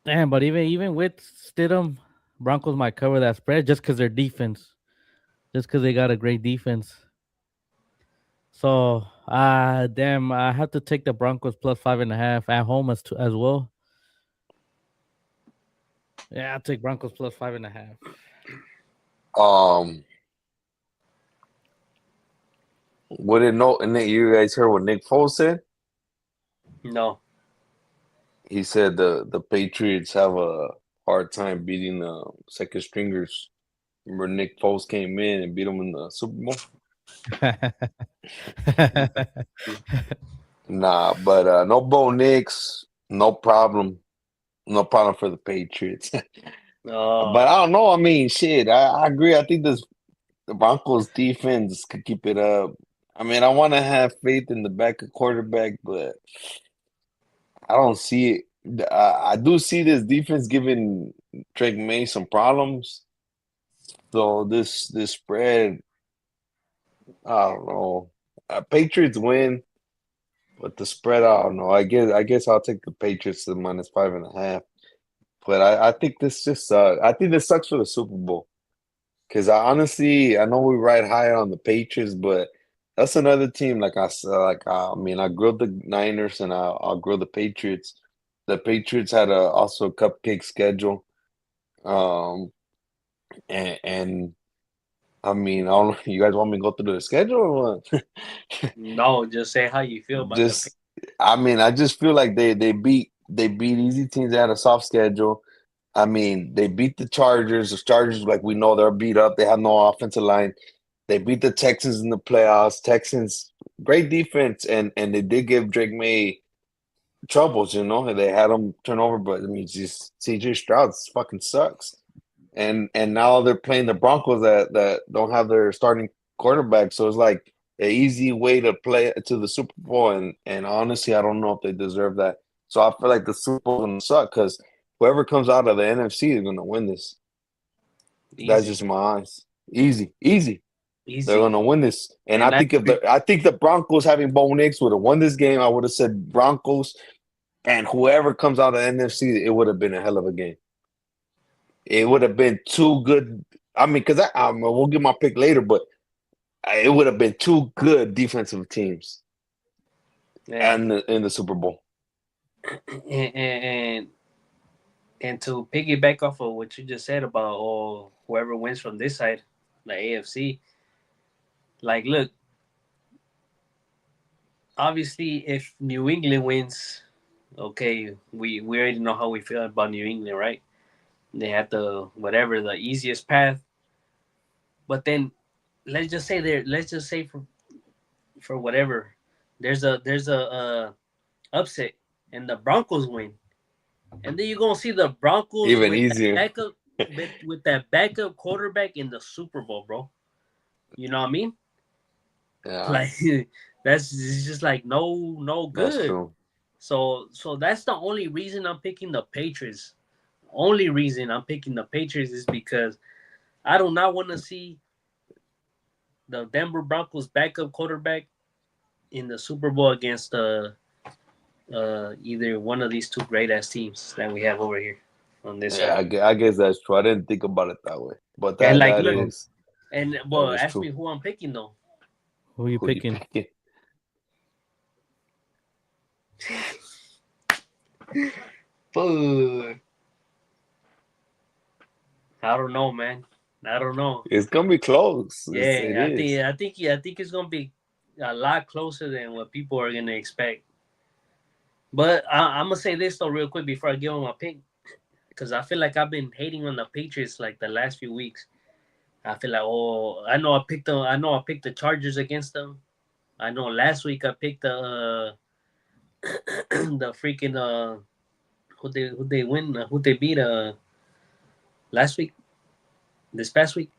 B: Damn, but even with Stidham, Broncos might cover that spread just because their defense, just because they got a great defense. So, damn, I have to take the Broncos +5.5 at home as well. Yeah, I'll take Broncos plus 5.5.
C: Um, what did no? And then you guys heard what Nick Foles said?
A: No.
C: He said the Patriots have a hard time beating the second stringers. Remember Nick Foles came in and beat them in the Super Bowl? Nah, but no Bo Nix, no problem. No problem for the Patriots. But I don't know. I mean, shit, I agree. I think the Broncos defense could keep it up. I mean, I want to have faith in the backup quarterback, but I don't see it. I do see this defense giving Drake May some problems. So this spread, I don't know. Patriots win, but the spread, I don't know. I guess I'll take the Patriots to minus 5.5. But I think this just I think this sucks for the Super Bowl. Because I know we ride high on the Patriots, but that's another team. Like I said, I mean, I grilled the Niners and I'll grill the Patriots. The Patriots had also a cupcake schedule, um, and I mean, I don't know. You guys want me to go through the schedule or what?
A: No, just say how you feel about the
C: Just, I mean, I just feel like they beat easy teams that had a soft schedule. I mean, they beat the Chargers. The Chargers, like we know, they're beat up. They have no offensive line. They beat the Texans in the playoffs. Texans, great defense, and they did give Drake May troubles. They had him turn over, but I mean, just CJ Stroud fucking sucks. And now they're playing the Broncos that don't have their starting quarterback, so it's like an easy way to play to the Super Bowl. And honestly, I don't know if they deserve that. So I feel like the Super Bowl is gonna suck because whoever comes out of the NFC is gonna win this. That's
A: easy,
C: just my eyes. Easy, easy. They're
A: easy.
C: gonna win this. And
A: And
C: I think I think the Broncos having Bo Nix would have won this game. I would have said Broncos, and whoever comes out of the NFC, it would have been a hell of a game. It would have been too good. I mean, because we'll get my pick later, but it would have been two good defensive teams
A: yeah,
C: in the Super Bowl.
A: and and to piggyback off of what you just said about whoever wins from this side, the AFC. Like, look, obviously, if New England wins, okay, we already know how we feel about New England, right? They have the easiest path. But then let's just say for whatever, there's a upset and the Broncos win. And then you're gonna see the Broncos
C: Even easier.
A: with that backup quarterback in the Super Bowl, bro. You know what I mean?
C: Yeah,
A: Like that's it's just like no
C: that's
A: good.
C: true.
A: So that's the only reason I'm picking the Patriots. Only reason I'm picking the Patriots is because I do not want to see the Denver Broncos backup quarterback in the Super Bowl against either one of these two great ass teams that we have over here on this
C: Yeah,
A: side.
C: I guess that's true. I didn't think about it that way, but
A: And
C: that
A: like,
C: that
A: look,
C: is
A: and
C: that
A: well,
C: is
A: ask
C: true.
A: me who I'm picking though.
B: Who are you
C: Who you
B: picking?
C: picking?
A: Fuck. I don't know, man. I don't know.
C: It's gonna be close. It
A: Yeah,
C: is.
A: I think it's gonna be a lot closer than what people are gonna expect. But I'm gonna say this though, real quick before I give them my pick, because I feel like I've been hating on the Patriots like the last few weeks. I feel like, oh, I know I picked the Chargers against them. I know last week I picked the freaking who they win who they beat last week this past week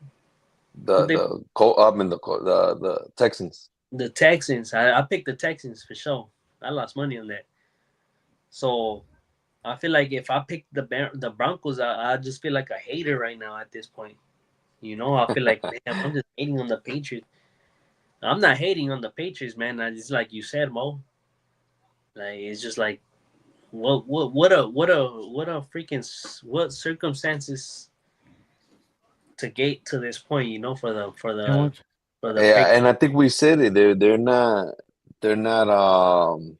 A: who they
C: The Col up in the Texans.
A: the Texans. I picked the Texans for sure. I lost money on that. So I feel like if I pick the Broncos, I just feel like a hater right now at this point. You know, I feel like, man, I'm just hating on the Patriots. I'm not hating on the Patriots, man. It's like you said, Mo. Like it's just like what a freaking what circumstances to get to this point. You know,
B: And what?
A: for the
C: Yeah,
A: Patriots.
C: and I think we said it. They're not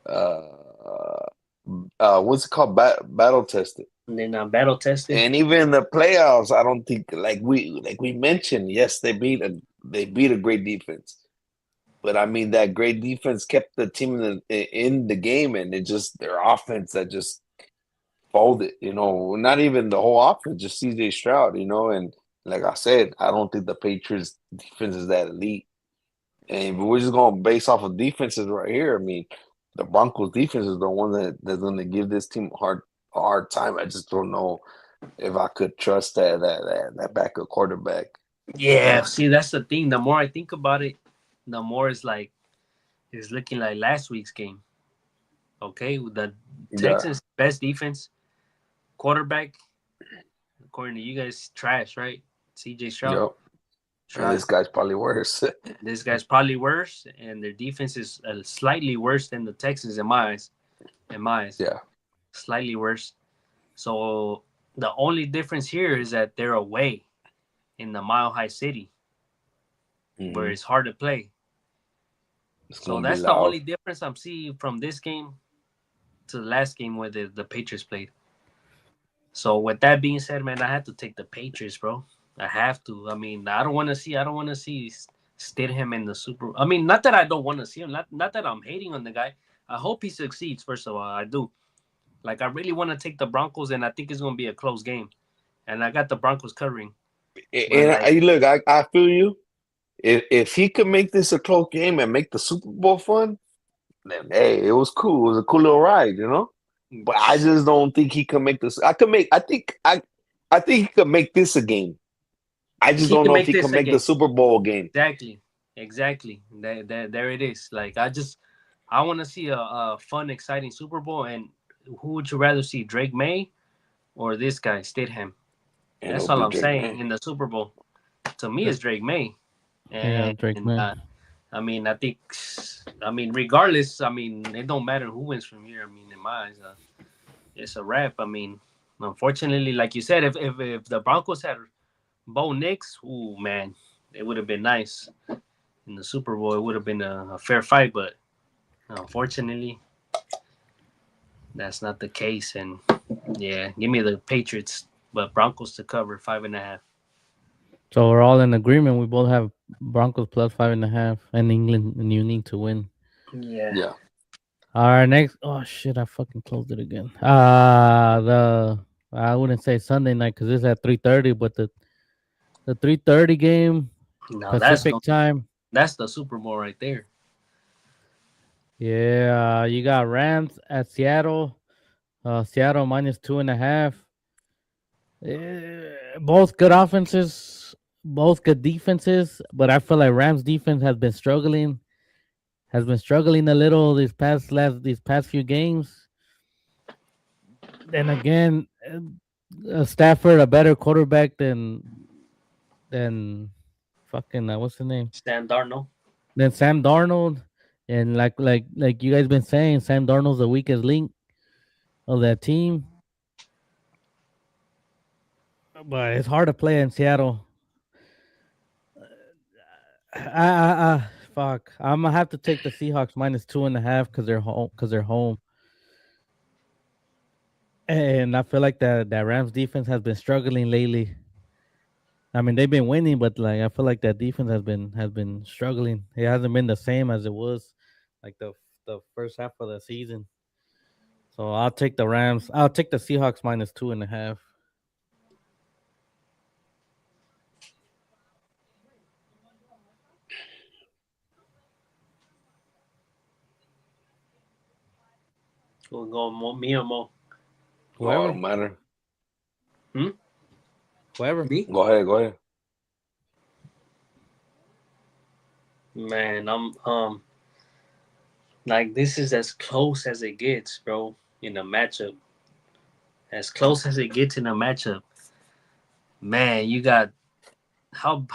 C: uh what's it called? Battle tested.
A: And then battle tested.
C: And even in the playoffs, I don't think like we mentioned, yes, they beat a great defense. But I mean that great defense kept the team in the game, and it just their offense that just folded. Not even the whole offense, just CJ Stroud. And like I said, I don't think the Patriots defense is that elite. And but we're just going base off of defenses right here. I mean, the Broncos defense is the one that's going to give this team a hard time. I just don't know if I could trust that backup quarterback.
A: Yeah, see, that's the thing. The more I think about it, the more it's looking like last week's game. Okay, the Texans' best defense, quarterback, according to you guys, trash, right? CJ Stroud.
C: Yep. And this guy's probably worse.
A: This guy's probably worse, and their defense is slightly worse than the Texans in my eyes.
C: Yeah.
A: Slightly worse. So the only difference here is that they're away in the Mile High City, where it's hard to play. So that's the only difference I'm seeing from this game to the last game where the Patriots played. So with that being said, man, I have to take the Patriots, bro. I have to. I mean, I don't want to see Stidham in the Super. I mean, not that I don't want to see him. Not that I'm hating on the guy. I hope he succeeds. First of all, I do. Like, I really want to take the Broncos, and I think it's going to be a close game. And I got the Broncos covering.
C: And look, I feel you. If he could make this a close game and make the Super Bowl fun, then hey, it was cool. It was a cool little ride, But I just don't think he could make this. I think he could make this a game. I just don't know if he can make the Super Bowl game.
A: Exactly. There it is. Like, I want to see a fun, exciting Super Bowl. And who would you rather see, Drake May or this guy, Stidham? That's all I'm saying in the Super Bowl. To me, it's Drake May. And,
B: Drake May.
A: I mean, regardless, it don't matter who wins from here. I mean, in my eyes, it's a wrap. I mean, unfortunately, like you said, if the Broncos had Bo Nix, ooh, man, it would have been nice. In the Super Bowl, it would have been a fair fight, but unfortunately, that's not the case. And yeah, give me the Patriots, but Broncos to cover 5.5.
B: So we're all in agreement. We both have Broncos plus 5.5, and England and you need to win.
A: Yeah.
B: All right, next. Oh shit! I fucking closed it again. I wouldn't say Sunday night because it's at 3:30, but the 3:30 game, Pacific time.
A: That's the Super Bowl right there.
B: Yeah, you got Rams at Seattle. Seattle minus 2.5. Both good offenses, both good defenses, but I feel like Rams defense has been struggling a little these past few games. Then again, Stafford a better quarterback than fucking what's the name?
A: Sam Darnold.
B: Than Sam Darnold, and like you guys been saying, Sam Darnold's the weakest link of that team. But it's hard to play in Seattle. Fuck. I'm gonna have to take the Seahawks minus 2.5 because they're home. And I feel like that Rams defense has been struggling lately. I mean, they've been winning, but like I feel like that defense has been struggling. It hasn't been the same as it was like the first half of the season. So I'll take the Rams. I'll take the Seahawks minus 2.5.
A: We'll go me or Mo.
C: Whoever. Don't matter.
B: Whoever.
A: Me?
C: Go ahead.
A: Man, I'm like, this is as close as it gets, bro, in a matchup. As close as it gets in a matchup. Man, you got how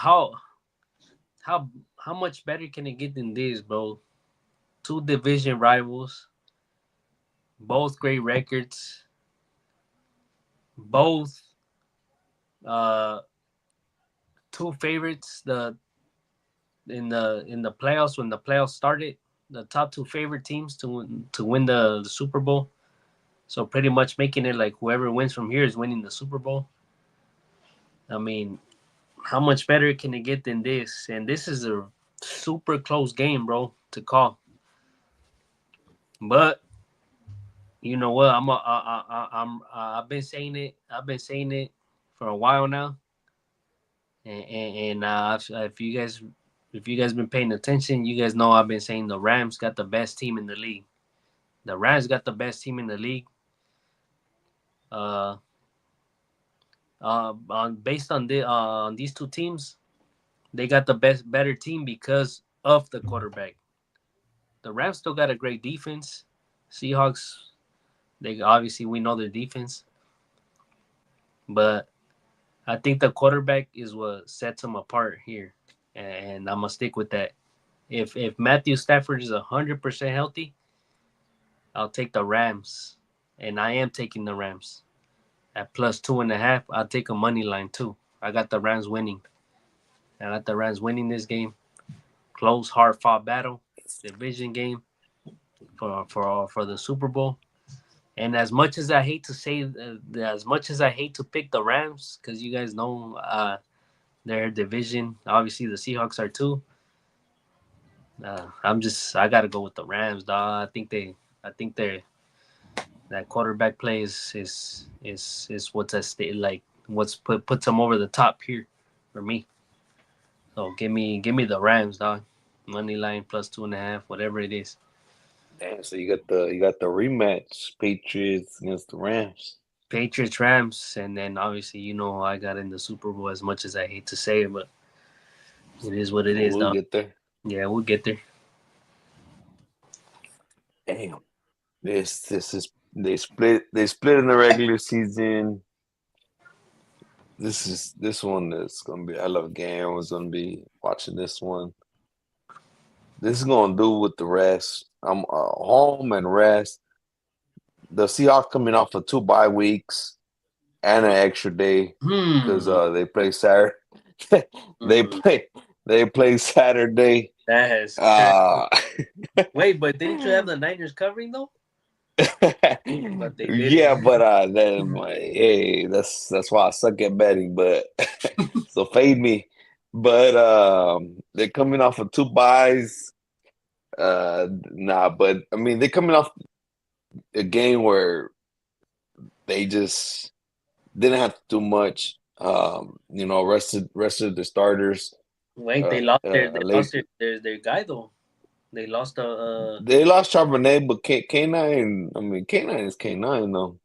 A: much better can it get than this, bro? Two division rivals, both great records, both two favorites in the playoffs. When the playoffs started, the top two favorite teams to win the Super Bowl. So pretty much making it like whoever wins from here is winning the Super Bowl. I mean, how much better can it get than this? And this is a super close game, bro, to call. But you know what? I've been saying it. I've been saying it for a while now. If you guys been paying attention, you guys know I've been saying the Rams got the best team in the league. The Rams got the best team in the league. Uh, based on these two teams, they got the better team because of the quarterback. The Rams still got a great defense. Seahawks, they obviously we know their defense, but I think the quarterback is what sets them apart here, and I'm gonna stick with that. If Matthew Stafford is 100% healthy, I'll take the Rams, and I am taking the Rams at plus 2.5. I'll take a money line too. I got the Rams winning. I got the Rams winning this game. Close, hard fought battle, division game for the Super Bowl. And as much as I hate to say, as much as I hate to pick the Rams, because you guys know their division, obviously the Seahawks are too. I gotta go with the Rams, dog. I think they're that quarterback play is what's at stake, like what's puts them over the top here for me. So give me the Rams, dog. Money line plus 2.5, whatever it is.
C: Damn, so you got the rematch, Patriots against the Rams.
A: Patriots, Rams, and then obviously I got in the Super Bowl as much as I hate to say it, but it is what it is,
C: We'll
A: dog.
C: get there.
A: Yeah, we'll get there.
C: Damn. This is they split in the regular season. This one is gonna be a hell of a game. I was gonna be watching this one. This is gonna do with the rest. I'm home and rest. The Seahawks coming off of 2 bye weeks and an extra day because
A: Hmm.
C: they play Saturday. they
A: Hmm.
C: play they play Saturday.
A: That has
C: Uh
A: wait, but didn't you have the Niners covering though? But they
C: yeah,
A: didn't.
C: but then hey, that's why I suck at betting. But so fade me. But they're coming off of 2 buys. Nah, but I mean they're coming off a game where they just didn't have to do much. Rested the starters.
A: Wait, they
C: Late
A: lost their guy though. They lost
C: they lost Charbonnet, but K9. I mean K9 is K9 though.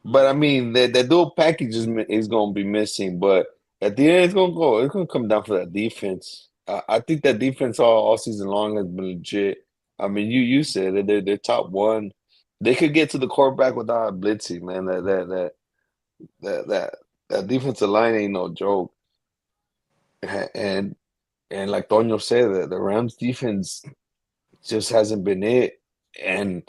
C: But I mean, the dual package is going to be missing. But at the end, it's going to go. It's going to come down for that defense. I think that defense all season long has been legit. I mean, you said it. They're top one. They could get to the quarterback without blitzing, man. That defensive line ain't no joke. And and like Tonyo said, the Rams defense just hasn't been it. And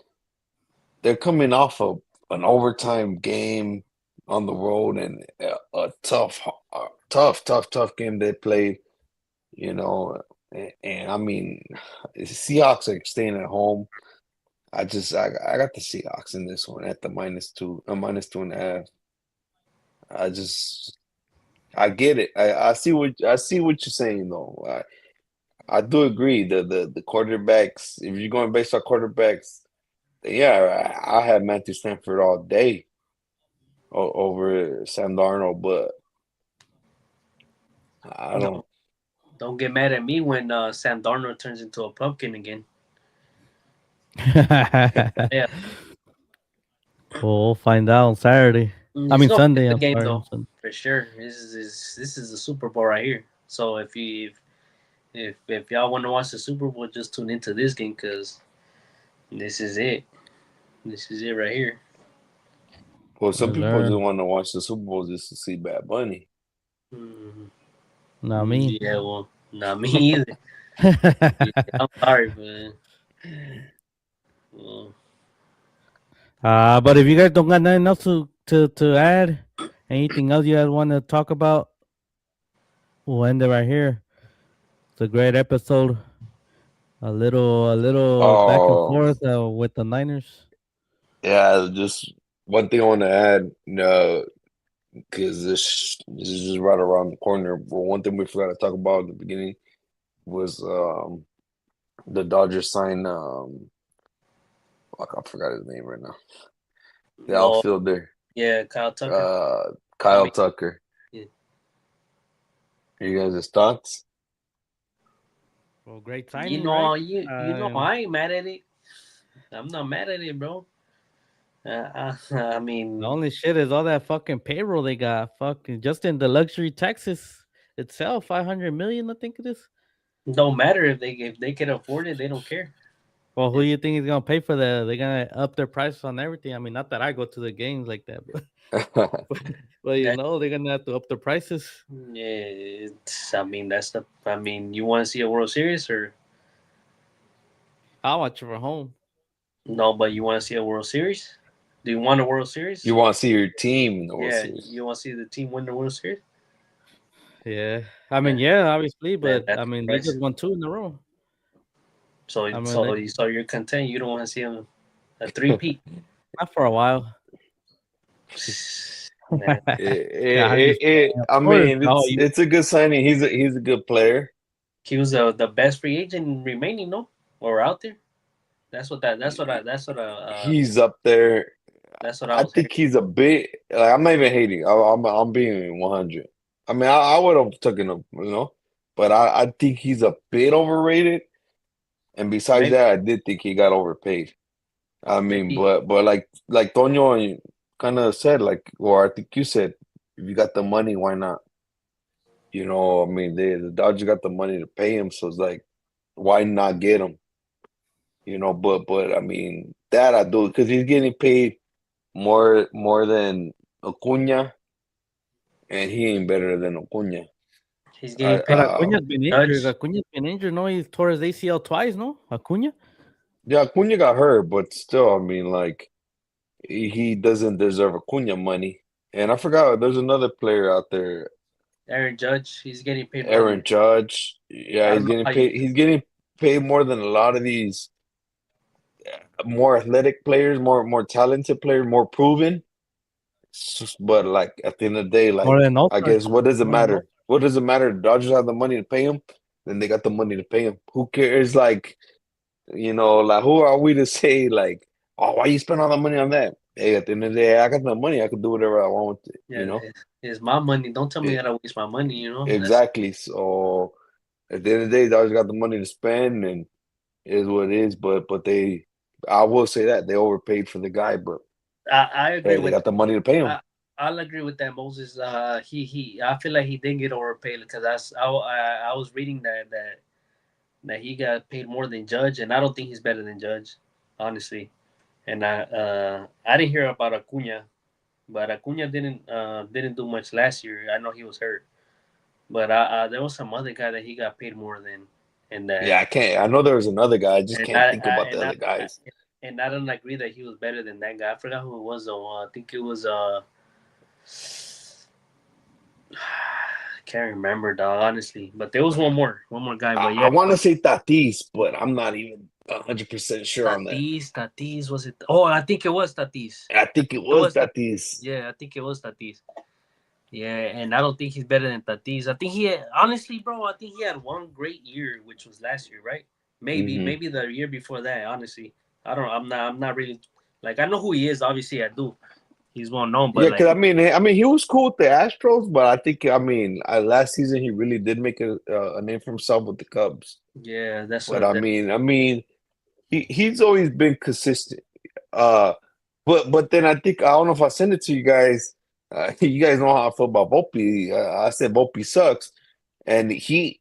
C: they're coming off of an overtime game on the road and a tough game they played, you know. And I mean, Seahawks are staying at home. I got the Seahawks in this one at the -2.5. I just I get it. I see what you're saying though. I do agree. The quarterbacks, if you're going based on quarterbacks, yeah, I have Matthew Stanford all day over Sam Darnold, but I don't.
A: don't get mad at me when Sam Darnold turns into a pumpkin again. Yeah,
B: We'll find out on Saturday. I
A: he's
B: mean
A: gonna win
B: Sunday.
A: the
B: I'm
A: game
B: sorry.
A: though,
B: On Sunday.
A: for sure. This is the Super Bowl right here. So if y'all want to watch the Super Bowl, just tune into this game because this is it. This is it right here.
C: Well, some
B: Yes,
C: people
B: sir.
C: just want to watch the Super Bowl just to see Bad Bunny.
A: Mhm.
B: Not me.
A: Yeah, well, not me either. Yeah, I'm sorry, man. Well,
B: But if you guys don't got nothing else to add, anything else you guys want to talk about, we'll end it right here. It's a great episode. A little back and
C: Oh,
B: forth with the Niners.
C: Yeah, just one thing I want to add, because this is just right around the corner. But one thing we forgot to talk about at the beginning was the Dodgers signed fuck, I forgot his name right now. The
A: Oh,
C: outfielder,
A: yeah, Kyle Tucker.
C: uh,
A: I
C: Kyle
A: mean,
C: Tucker.
A: yeah.
C: You guys' thoughts?
B: Well, great signing, right?
A: You know, I ain't mad at it. I'm not mad at it, bro. I
B: The
A: mean,
B: only shit is all that fucking payroll they got. Fucking just in the luxury Texas itself, 500 million, I think it is.
A: don't matter if they can afford it, they don't care.
B: Well, who
A: Yeah.
B: do you think is gonna pay for that? They're gonna up their prices on everything. I mean, not that I go to the games like that, but but you
A: That
B: know they're gonna have to up their prices.
A: yeah, I mean that's the. I mean, you want to see a World Series or
B: I'll watch it from home.
A: no? But you want to see a World Series? Do you want a World Series?
C: You want to see your team in the World
A: Yeah,
C: Series?
A: you want to see the team win the World Series?
B: Yeah, I mean,
A: Then,
B: yeah, obviously,
A: then
B: but
A: that's
B: I
A: the
B: mean, they
A: price.
B: just won two in a row.
A: So
B: I mean,
A: so
B: they,
A: so you're content. You don't want to see a three-peat.
B: not for a while.
A: Nah.
B: Yeah, how you of
C: I
B: course.
C: mean,
B: Oh,
C: it's a good signing. He's a good player.
A: He was the best free agent remaining, no, or out there.
C: He's up there.
A: That's what I
C: I
A: was hearing.
C: think he's a bit like I'm not even hating. I'm being 100. I mean, I would have taken him, but I think he's a bit overrated. And besides
A: Maybe
C: that, I did think he got overpaid. I mean,
A: maybe
C: but like Tonyo kind of said, like, or I think you said, if you got the money, why not? I mean, the Dodgers got the money to pay him, so it's like, why not get him? But I mean, that I do because he's getting paid more than Acuna, and he ain't better than Acuna.
A: he's
C: I
A: getting paid
B: but
A: more
B: Acuña's
A: than
B: been injured.
A: Judge.
B: Acuña's been injured. No, he tore his ACL twice. No, Acuña.
C: Yeah, Acuna got hurt, but still, I mean, like he doesn't deserve Acuna money. And I forgot there's another player out there,
A: Aaron Judge, he's getting paid more than.
C: Aaron Judge. Yeah,
A: I
C: he's
A: don't know
C: getting
A: how you.
C: paid. He's getting paid more than a lot of these more athletic players, more talented players, more proven. But like at the end of the day,
B: More
C: like
B: than all
C: I
B: stars.
C: guess what does it
B: More than all.
C: matter? What does it matter? The Dodgers have the money to pay him, then they got the money to pay him. Who cares? Like, like who are we to say like, oh, why you spend all the money on that? Hey, at the end of the day, I got the money. I can do whatever I want with it.
A: Yeah, it's my money. Don't tell me I
C: It,
A: gotta waste my money. That's
C: exactly. So at the end of the day, the Dodgers got the money to spend, and it is what it is. But I will say that they overpaid for the guy, but
A: I agree
C: hey, they
A: with.
C: got the money to pay him.
A: I, I'll agree with that, Moses. He. I feel like he didn't get overpaid because I was reading that he got paid more than Judge, and I don't think he's better than Judge, honestly. And I didn't hear about Acuna, but Acuna didn't do much last year. I know he was hurt, but there was some other guy that he got paid more than, and
C: Yeah,
A: that
C: I can't. I know there was another guy. I just
A: and
C: can't think about the other guys.
A: I don't agree that he was better than that guy. I forgot who it was though. I think it was can't remember dog honestly, but there was one more guy. But
C: I
A: yeah,
C: want to say Tatis, but I'm not even 100% sure on that.
A: Tatis was it? Oh, I think it was Tatis.
C: I
A: I
C: think it
A: think it
C: was
A: was Tatis.
C: Tatis.
A: Yeah, I think it was Tatis. Yeah, and I don't think he's better than Tatis. I think honestly, bro. I think he had one great year, which was last year, right?
C: Hmm.
A: Maybe the year before that. Honestly, I don't. I'm not really like I know who he is. Obviously, I do. He's well known, but
C: Yeah,
A: like
C: because I mean, he was cool with the Astros, but I think, I mean, last season he really did make a name for himself with the Cubs.
A: yeah, that's
C: But
A: what.
C: I mean, he's always been consistent. Uh, but then I think I don't know if I sent it to you guys. You guys know how I feel about Volpe. I said Volpe sucks, and he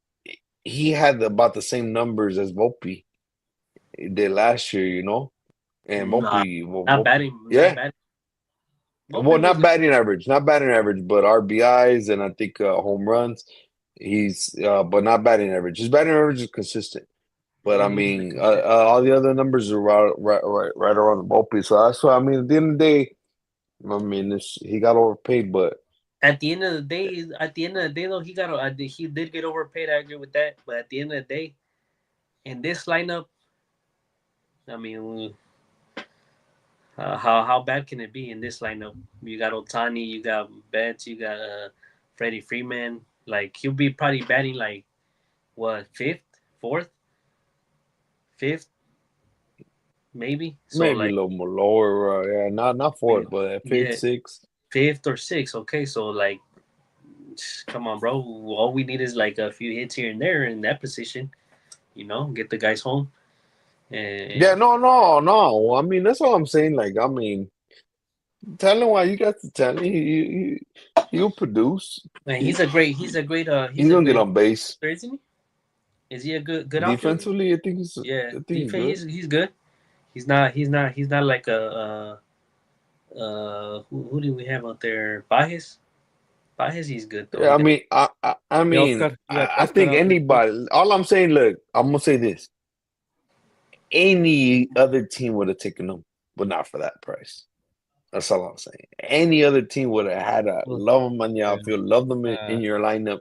C: had about the same numbers as Volpe did last year. And
A: Nah, not
C: Volpe,
A: batting, not
C: yeah.
A: batting.
C: Well,
A: Volpe was
C: not batting average, but RBIs and I think home runs. He's but not batting average. His batting average is consistent. But I
A: he was
C: mean,
A: consistent.
C: all the other numbers are right around the Volpe. So that's why I mean, at the end of the day, I mean, he got overpaid, but
A: At the end of the day, though, he did get overpaid. I agree with that. But at the end of the day, in this lineup, I mean, How bad can it be in this lineup? You got Otani, you got Betts, you got Freddie Freeman. Like he'll be probably batting like what fifth, fourth, fifth, maybe. So
C: Maybe a
A: like
C: little more lower. Yeah, not fourth, but at fifth,
A: yeah,
C: sixth.
A: fifth or sixth. Okay, so like, come on, bro. All we need is like a few hits here and there in that position. Get the guys home.
C: Yeah,
A: And
C: no. I mean, that's what I'm saying. Like, I mean, talent wise, you got the talent. He'll produce.
A: man,
C: He,
A: he's
C: he's
A: a
C: gonna get
A: great
C: on base.
A: outfielder, isn't he? Is he a good outfielder?
C: Defensively,
A: Yeah,
C: I think he's
A: defense.
C: good.
A: He's good. He's not like a who do we have out there? Bajes. Bajes, he's good though.
C: Yeah, I mean,
B: Yeah, Oscar. You got
C: I
B: Oscar
C: think
B: out there too.
C: anybody. All I'm saying, look, I'm gonna say this: any other team would have taken him, but not for that price. That's all I'm saying. Any other team would have had a
B: Well,
C: love him on the
B: yeah.
C: outfield, love them in your lineup,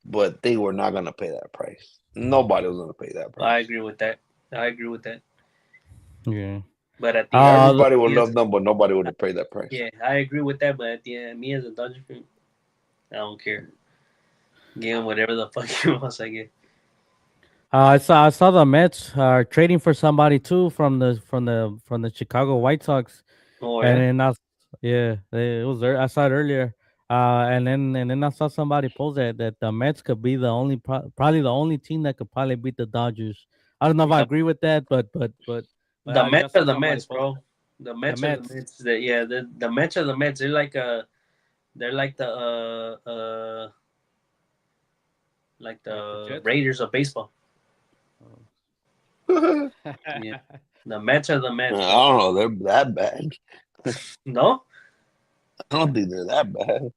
C: but they were not gonna pay that price. Nobody was gonna pay that price.
A: I agree with that.
B: Yeah.
A: But at the end,
C: Everybody would
A: me
C: love
A: as,
C: them, but nobody would have paid that price.
A: yeah, I agree with that. But at the end, me as a Dodger fan, I don't care. Give him whatever the fuck he wants. I get.
B: I saw the Mets are trading for somebody too from the Chicago White Sox,
A: Oh
B: and
A: yeah.
B: then it was there. I saw it earlier. And then I saw somebody post that the Mets could be the only probably the only team that could probably beat the Dodgers. I don't know if I
A: The,
B: agree with that, but
A: the
B: I
A: Mets are
B: saw
A: the
B: somebody
A: Mets,
B: post
A: bro.
B: that.
A: The
B: The
A: Mets are the
B: Mets.
A: Mets. The Mets are the Mets. They're like
B: Like the
A: the
B: Jets.
A: Raiders of baseball.
C: I
A: Yeah. The Mets are the Mets, bro.
C: don't know. They're that bad.
A: No,
C: I don't think they're that bad.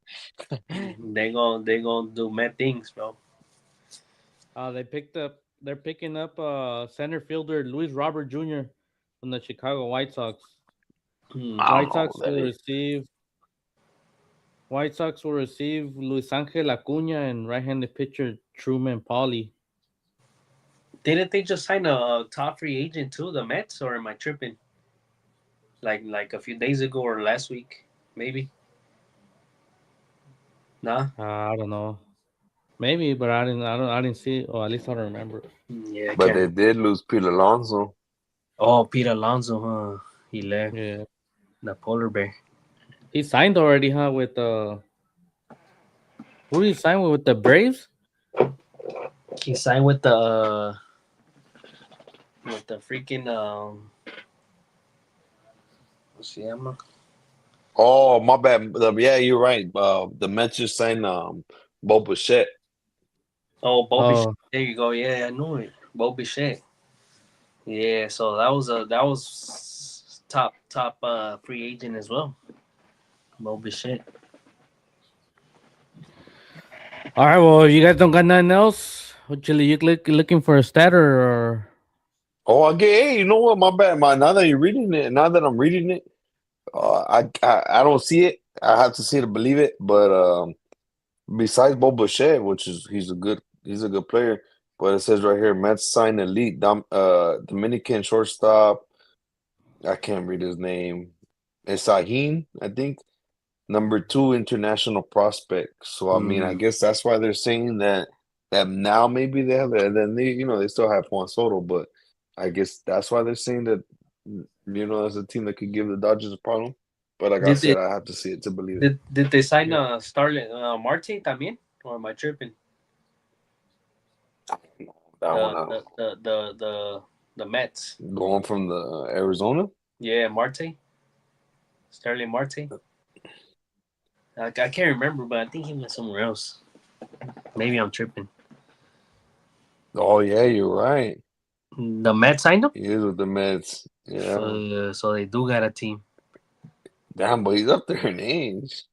A: they gonna do Met things, bro.
B: They're picking up center fielder Luis Robert Jr. from the Chicago White Sox.
A: Hmm.
C: I don't
B: White
C: know
B: Sox
C: who that
B: will
C: is.
B: receive White Sox will receive Luis Angel Acuna and right-handed pitcher Truman Pauly.
A: Didn't they just sign a top free agent too, the Mets, or am I tripping? Like a few days ago or last week, maybe. Nah.
B: I don't know. Maybe, but I didn't see it, or at least I don't remember.
A: Yeah, I
C: But they
A: can't.
C: did lose Pete Alonso.
A: Oh, Pete Alonso, huh? He left
B: Yeah.
A: the polar bear.
B: He signed already, huh, with who did he sign with the Braves?
A: He signed with the freaking what's the name?
C: Oh, my bad. Yeah, you're right. The Mets just signed Bo Bichette.
A: Oh, Bobby.
B: Oh,
A: There you go. Yeah, I knew it. Bobby Shea. Yeah, so that was top free agent as well. Bobby Shea.
B: all right. Well, you guys don't got nothing else. Actually, you looking for a starter or?
C: Oh, again, hey, you know what? My bad. Now that you're reading it, now that I'm reading it, I don't see it. I have to see it to believe it. But besides Bo Bichette, which is he's a good player. But it says right here, Mets signed elite Dominican shortstop. I can't read his name. It's Sahin, I think. Number 2 international prospect. So I mean, I
A: Mm.
C: guess that's why they're saying that now maybe they have it, and then they still have Juan Soto, but I guess that's why they're saying that there's a team that could give the Dodgers a problem. But like I
A: Did they
C: said, I have to see it to believe it.
A: did they sign
B: Yeah.
A: Starlin Marte también? Or am I tripping?
C: That one,
A: The Mets.
C: going from the Arizona.
A: Yeah, Marte. Starling Marte. I can't remember, but I think he went somewhere else. Maybe I'm tripping.
C: Oh yeah, you're right.
A: The Mets signed him?
C: He is with the Mets. Yeah,
A: So they do got a team.
C: damn, but he's up there in age.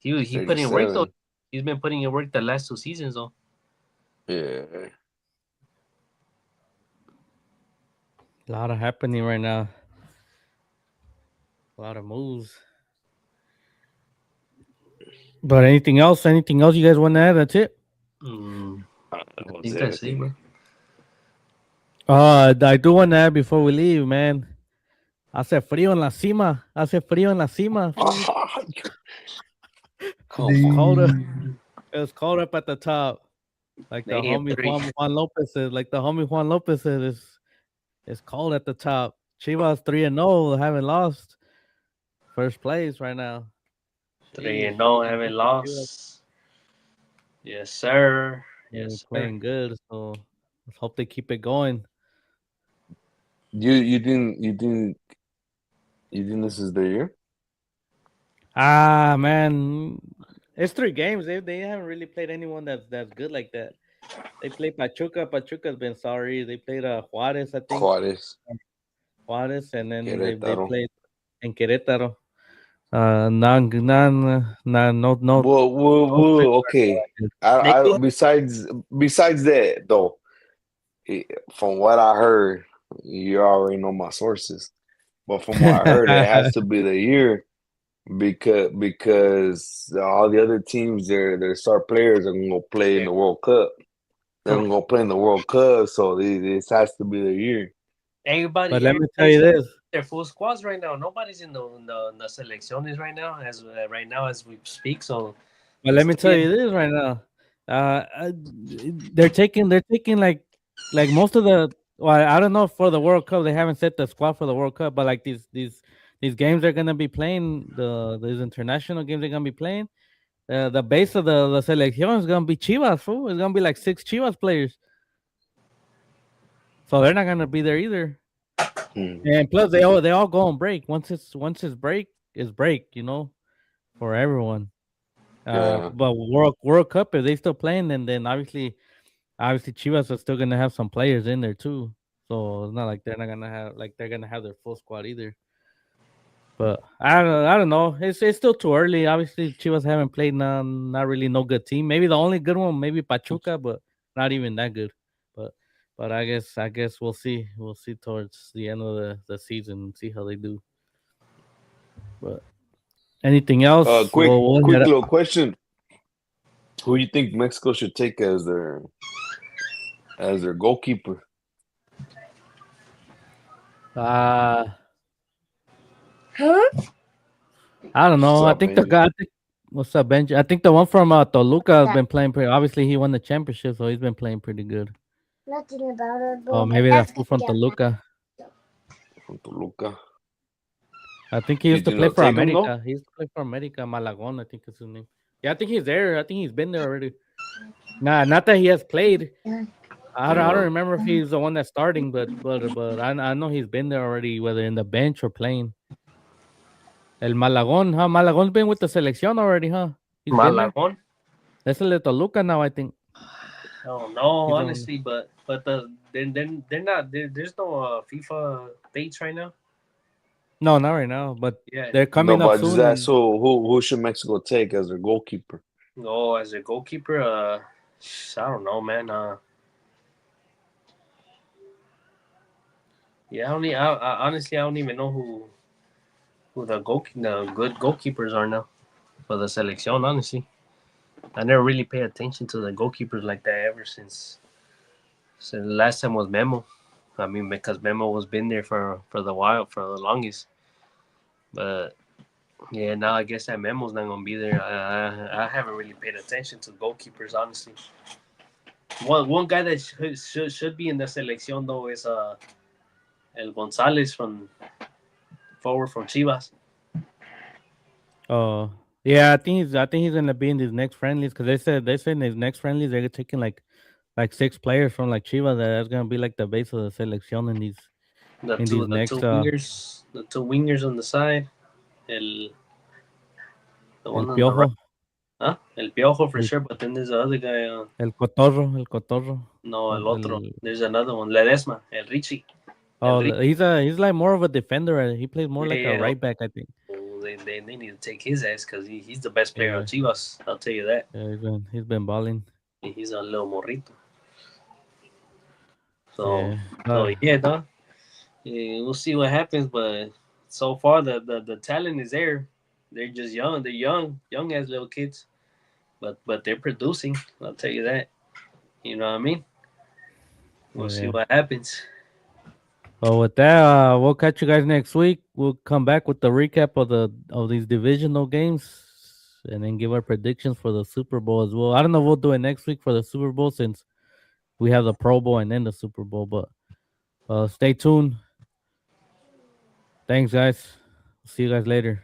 A: He put in work though.
C: 37.
A: He's been putting in work the last 2 seasons though.
C: Yeah.
B: A lot of happening right now. A lot of moves. But anything else? Anything else you guys want to add? That's it.
A: I
C: That was
A: think that's it,
C: everything.
A: bro.
B: I do want to add before we leave, man. Hace frío en la cima. Hace frío en la cima. Fool.
C: Come
B: It's
C: on.
B: cold.
A: Mm.
B: It's cold up at the top. Like the homie
A: -3.
B: Juan Lopez said. Like the homie Juan Lopez said, it's cold at the top. Chivas 3-0, haven't lost. First place right now.
A: 3
B: Sheesh.
A: and no, haven't lost. Yes, sir.
B: They're
A: Yes, sir.
B: playing good, so let's hope they keep it going.
C: You think this is the year?
B: Ah, man, it's 3 games. They haven't really played anyone that's good like that. They played Pachuca. Pachuca's been sorry. They played Juarez, I think.
C: Juárez,
B: Juarez, and then they
C: Querétaro.
B: played in Querétaro. No players are
C: Okay.
B: good.
A: They do
C: Besides that though, from what I heard, you already know my sources. But from what I heard, it has to be the year because all the other teams, their star players are gonna go play in the World Cup. They're gonna go play in the World Cup, so this has to be the year.
B: But let me tell you
A: everybody's
B: this.
A: their full squads right now. Nobody's in the selecciones right now as we speak. So
B: But let me tell you this right now. They're taking like most of the. Well, I don't know for the World Cup. They haven't set the squad for the World Cup, but like these games they're gonna be playing, these international games they're gonna be playing. The base of the selección is gonna be Chivas. Fool. It's gonna be like 6 Chivas players, so they're not gonna be there either.
C: Hmm.
B: And plus, they all go on break. Once it's break, it's break. For everyone.
C: Yeah.
B: But World Cup, if they still playing, then obviously Chivas are still gonna have some players in there too. So it's not like they're gonna have their full squad either. But I don't know. It's still too early. Obviously, Chivas haven't played not really no good team. Maybe the only good one, maybe Pachuca, but not even that good. But but I guess we'll see. We'll see towards the end of the season and see how they do. But anything else?
C: Quick,
B: We'll
C: quick
B: head
C: little question: who you think Mexico should take as their goalkeeper?
B: uh I don't
C: What's
B: know. I
C: up,
B: think the
C: Benji?
B: guy. What's up, Benji? I think the one from Toluca has been playing pretty. Obviously, he won the championship, so he's been playing pretty good.
D: Nothing about it,
B: Oh,
D: but
B: maybe that
D: that's
B: fool from Toluca.
C: From Toluca.
B: I think he
C: You
B: used to
C: think
B: play
C: they'll
B: for
C: take him though?
B: America. He used to play for America. Malagon, I think is his name. Yeah, I think he's there. I think he's been there already. Nah, not that he has played. I don't
C: Yeah.
B: remember if he's the one that's starting, but I know he's been there already, whether in the bench or playing. El Malagon, huh? Malagon's been with the selección already, huh? He's been there.
A: Malagón.
B: That's a little Toluca now, I think.
A: I don't know
B: He's on.
A: honestly, but they're not there's no FIFA dates right now.
B: No, not right now, but
A: Yeah.
B: they're
C: No,
B: coming up
C: but just
B: soon.
C: that.
B: And
C: So who should Mexico take as their goalkeeper?
A: Oh, as a goalkeeper, I don't know, man. Yeah, honestly I don't even know who the good goalkeepers are now for the selección. Honestly, I never really pay attention to the goalkeepers like that ever since the last time was Memo. I mean, because Memo was been there for the longest. But yeah, now I guess that Memo's not gonna be there. I haven't really paid attention to goalkeepers honestly. One guy that should be in the selección though is El Gonzalez from forward from Chivas.
B: oh, yeah, I think he's gonna be in these next friendlies because they said in his next friendlies they're taking like 6 players from like Chivas. That's gonna be like the base of the selección
A: The
B: in
A: two
B: these
A: the
B: next
A: two wingers the two wingers on the side. El the
B: El
A: one on the right.
B: Piojo,
A: Huh? El Piojo for
B: el,
A: sure, but then there's the other guy.
B: el Cotorro.
A: No,
B: Oh,
A: el otro. There's another one. Ledesma. El Richie. El Richie.
B: he's like more of a defender. He plays more
A: Yeah,
B: like a
A: yeah.
B: right back, I think.
A: They need to take his ass because he's the best player on
B: Yeah,
A: Chivas. I'll tell you that.
B: yeah, he's been balling.
A: He's a little morrito. So
B: Yeah,
A: so yeah, dog. Yeah, we'll see what happens, but so far the talent is there. They're just young. They're young as little kids, but they're producing. I'll tell you that. You know what I mean? We'll see
B: yeah.
A: what happens.
B: So with that, we'll catch you guys next week. We'll come back with the recap of these divisional games, and then give our predictions for the Super Bowl as well. I don't know if we'll do it next week for the Super Bowl since we have the Pro Bowl and then the Super Bowl. But stay tuned. Thanks, guys. See you guys later.